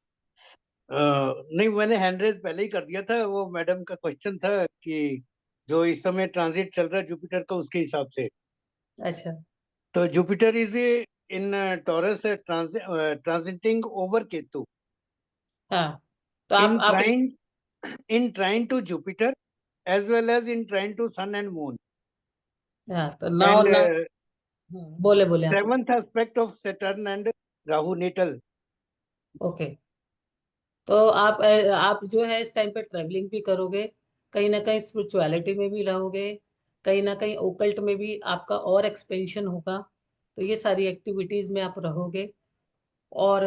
नहीं, मैंने हैंड रेज पहले ही कर दिया था। वो मैडम का क्वेश्चन था कि जो इस समय ट्रांजिट चल रहा है जुपिटर का, उसके हिसाब से। अच्छा। तो Jupiter is in Taurus, transiting over Ketu, हाँ, तो इन आप trine in trine to Jupiter as well as in trine to sun and moon, हाँ, तो नाउ एंड ना बोले बोले आप। Seventh aspect of Saturn and Rahu natal. Okay, तो आप जो है इस टाइम पे ट्रैवलिंग भी करोगे, कहीं ना कहीं स्पिरिचुअलिटी में भी रहोगे, कहीं ना कहीं ओकल्ट में भी आपका और एक्सपेंशन होगा। तो ये सारी एक्टिविटीज में आप रहोगे, और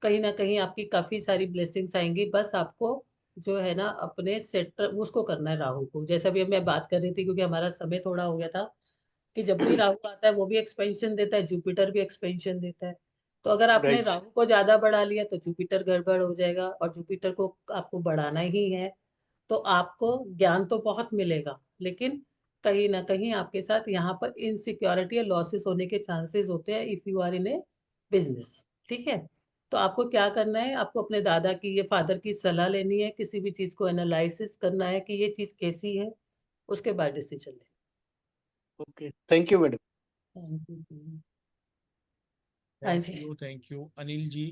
कहीं ना कहीं आपकी काफी सारी ब्लेसिंग्स आएंगी। बस आपको जो है ना अपने सेट उसको करना है राहु को, जैसा भी मैं बात कर रही थी, क्योंकि हमारा समय थोड़ा हो गया था, कि जब भी राहु आता है वो भी एक्सपेंशन देता है, जुपिटर भी एक्सपेंशन देता है। तो अगर आपने राइट। राहु को ज्यादा बढ़ा लिया तो जुपिटर गड़बड़ हो जाएगा, और जुपिटर को आपको बढ़ाना ही है। तो आपको ज्ञान तो बहुत मिलेगा, लेकिन कहीं ना कहीं आपके साथ यहाँ पर इनसिक्योरिटी या लॉसेस होने के चांसेस होते हैं if you are in a business. ठीक है, तो आपको क्या करना है, आपको अपने दादा की या फादर की सलाह लेनी है, किसी भी चीज को एनालिसिस करना है कि ये चीज कैसी है, उसके बाद डिसीजन लेना ओके, थैंक यू मैडम। है। हाँ थैंक जी। You, thank you Anil ji.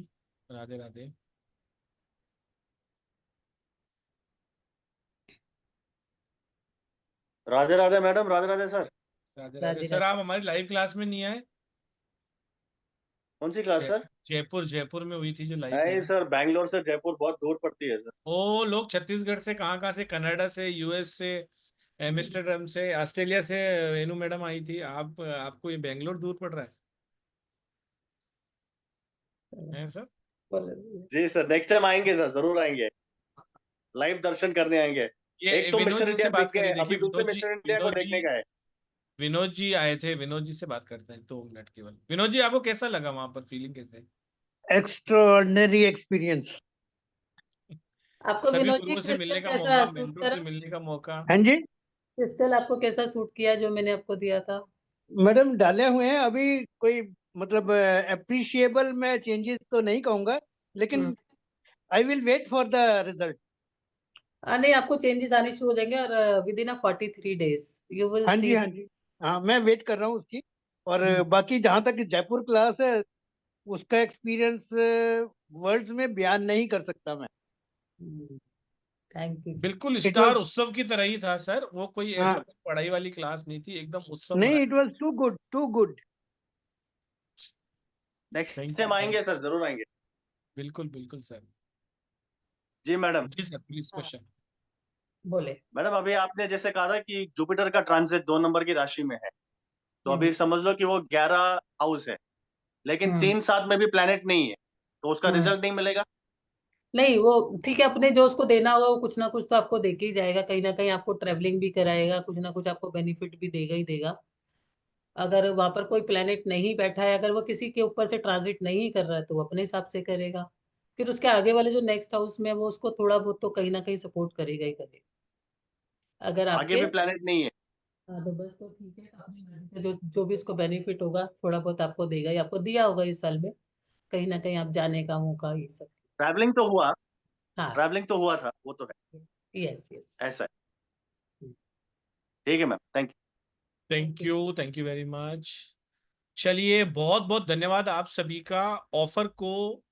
Radhe Radhe. Radhe Radhe madam, Radhe Radhe sir. Radhe Radhe Radhe sir, Radhe. आप हमारी लाइव क्लास में नहीं आए? कौन सी क्लास जय- सर? जयपुर में हुई थी जो लाइव नहीं क्लास। सर, बैंगलोर से जयपुर बहुत दूर पड़ती है सर। ओ लोग छत्तीसगढ़ से, कहाँ से, कनाडा से, यूएस से, एम्स्टर्डम से, ऑस्ट्रेलिया से रेनू मैडम आई थी। आपको ये बेंगलोर दूर पड़ रहा है सर? जी सर, नेक्स्ट टाइम आएंगे सर, जरूर आएंगे, लाइव दर्शन करने आएंगे। ये एक तो विनोद मिस्टर जी से इंडिया बात देख करिए। गए, देखिए अभी दूसरे विनोद जी, मिस्टर इंडिया को विनोद जी देखने का है। विनोद जी आए थे। विनोद जी से बात करते हैं 2 मिनट केवल। विनोद जी, आपको कैसा लगा वहां पर, फीलिंग कैसे है? Extraordinary experience. आपको सभी विनोद जी गुरुओं से मिलने क्रिस्टल का कैसा मौका, सूट मेंटोर से करा? मिलने का मौका। हाँ जी क्रिस्टल आपको कैसा सूट किया जो मैंने आपको दिया था? मैडम, डाले हुए हैं अभी। कोई मतलब अप्रिशिएबल मैं चेंजेस तो नहीं कहूंगा, हम्म। लेकिन I will wait for the result. नहीं, आपको चेंजेस आने शुरू हो जाएंगे, और within 43 days you will हाँ जी, सी हाँ जी। हाँ, मैं वेट कर रहा हूँ उसकी। और द। बाकी जहाँ तक जयपुर क्लास है, उसका एक्सपीरियंस वर्ड्स में बयान नहीं कर सकता मैं। थैंक यू जी। बिल्कुल इट स्टार वाज उत्सव की तरह ही था सर, वो कोई ऐसा कोई पढ़ाई वाली क्लास नहीं थी, एकदम उत्सव नहीं, भरा। It was too good, too good. Next thank you, time thank आएंगे यू। सर, जरूर आएंगे। बिल्कुल बिल्कुल सर। जी मैडम। जी सर, प्लीज हाँ, क्वेश्चन। बोले। मैडम अभी आपने जैसे कहा था कि जुपिटर का ट्रांजिट 2 नंबर की राशि में है, तो हम्म अभी समझ लो कि वो 11 हाउस है, लेकिन हम्म 3-7 में भी प्लेनेट नहीं है, तो उसका हम्म रिजल्ट नहीं मिलेगा। नहीं, वो ठीक है, अपने जो उसको देना होगा वो कुछ ना कुछ तो आपको देके ही जाएगा, कहीं ना कहीं आपको ट्रेवलिंग भी कराएगा, कुछ ना कुछ आपको बेनिफिट भी देगा ही देगा। अगर वहां पर कोई प्लेनेट नहीं बैठा है, अगर वो किसी के ऊपर से ट्रांजिट नहीं कर रहा है तो वो अपने हिसाब से करेगा। फिर उसके आगे वाले जो नेक्स्ट हाउस में है वो उसको थोड़ा बहुत तो कहीं ना कहीं सपोर्ट करेगा ही करेगा। अगर आगे आपके भी प्लेनेट नहीं है। हाँ तो बस तो ठीक है, अपनी मर्जी से जो जो भी इसको बेनिफिट होगा थोड़ा बहुत आपको देगा ही, आपको दिया होगा इस साल में कहीं ना कहीं आप जाने का मौका, ये सब। ट्रैवलिंग तो हुआ, हाँ। ट्रैवलिंग तो हुआ था, वो तो है, यस यस। ऐसा है। ठीक है ma'am, thank you. Thank you very much. चलिए, बहुत बहुत धन्यवाद आप सभी का। ऑफर को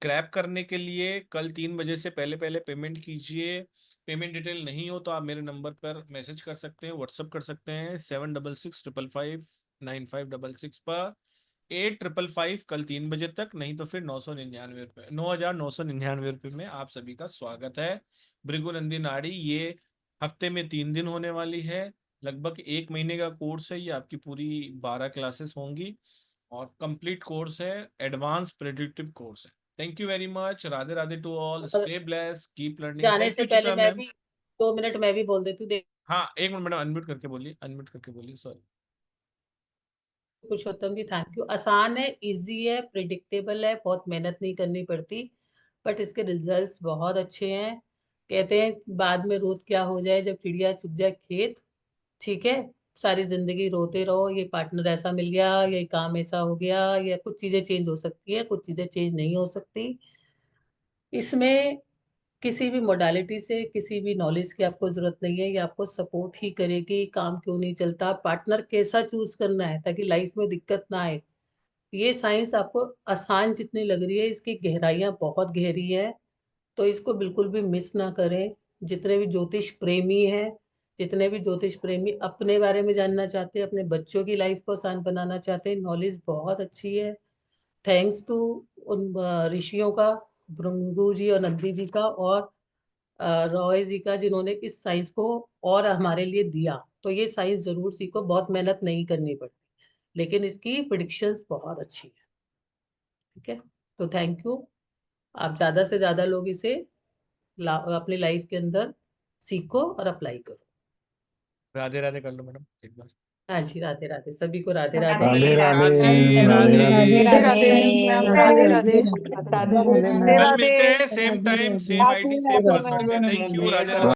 क्रैप करने के लिए कल 3 बजे से पहले पहले पेमेंट कीजिए। पेमेंट डिटेल नहीं हो तो आप मेरे नंबर पर मैसेज कर सकते हैं, व्हाट्सअप कर सकते हैं 7665559566 पर 8555 कल 3 बजे तक, नहीं तो फिर 999 रुपये 9999 रुपये में आप सभी का स्वागत है। भृगुनंदी नाड़ी ये हफ्ते में 3 दिन होने वाली है, लगभग 1 महीने का कोर्स है ये, आपकी पूरी 12 क्लासेस होंगी और कंप्लीट कोर्स है, एडवांस प्रेडिक्टिव कोर्स है। Thank you very much. Radhe Radhe to all, और स्टे ब्लेस्ड, कीप लर्निंग। जाने थैंक से यू पहले चित्रा मैं मैम। भी 2 मिनट मैं भी बोल देती हूँ। हाँ, 1 मिनट मैडम, अनम्यूट करके बोलिए, अनम्यूट करके बोलिए, sorry. Purushottam ji thank you. आसान है, इजी है, प्रिडिक्टेबल है, बहुत मेहनत नहीं करनी पड़ती, बट इसके रिजल्ट्स बहुत अच्छे हैं। कहते हैं बाद में रोत क्या हो जाए जब चिड़िया चुग जाए खेत। ठीक है, सारी जिंदगी रोते रहो ये पार्टनर ऐसा मिल गया, ये काम ऐसा हो गया, या कुछ चीजें चेंज हो सकती है, कुछ चीजें चेंज नहीं हो सकती। इसमें किसी भी मोडालिटी से किसी भी नॉलेज की आपको जरूरत नहीं है, ये आपको सपोर्ट ही करेगी। काम क्यों नहीं चलता, पार्टनर कैसा चूज करना है ताकि लाइफ में दिक्कत ना आए, ये साइंस आपको आसान जितनी लग रही है इसकी गहराइयां बहुत गहरी है। तो इसको बिल्कुल भी मिस ना करें। जितने भी ज्योतिष प्रेमी हैं, जितने भी ज्योतिष प्रेमी अपने बारे में जानना चाहते हैं, अपने बच्चों की लाइफ को आसान बनाना चाहते हैं, नॉलेज बहुत अच्छी है। थैंक्स टू उन ऋषियों का, भृंगु जी और नंदी जी का और रॉय जी का, जिन्होंने इस साइंस को और हमारे लिए दिया। तो ये साइंस जरूर सीखो, बहुत मेहनत नहीं करनी पड़ती, लेकिन इसकी प्रिडिक्शंस बहुत अच्छी है। ठीक है, तो थैंक यू। आप ज्यादा से ज्यादा लोग इसे अपनी लाइफ के अंदर सीखो और अप्लाई करो। राधे राधे कर लो मैडम एक बार। हाँ जी, राधे राधे सभी को, राधे राधे राधे। राधे राधे राधे। राधे राधे राधे कल मिलते हैं same time same ID same Radhe password से। Thank you, Radhe Radhe.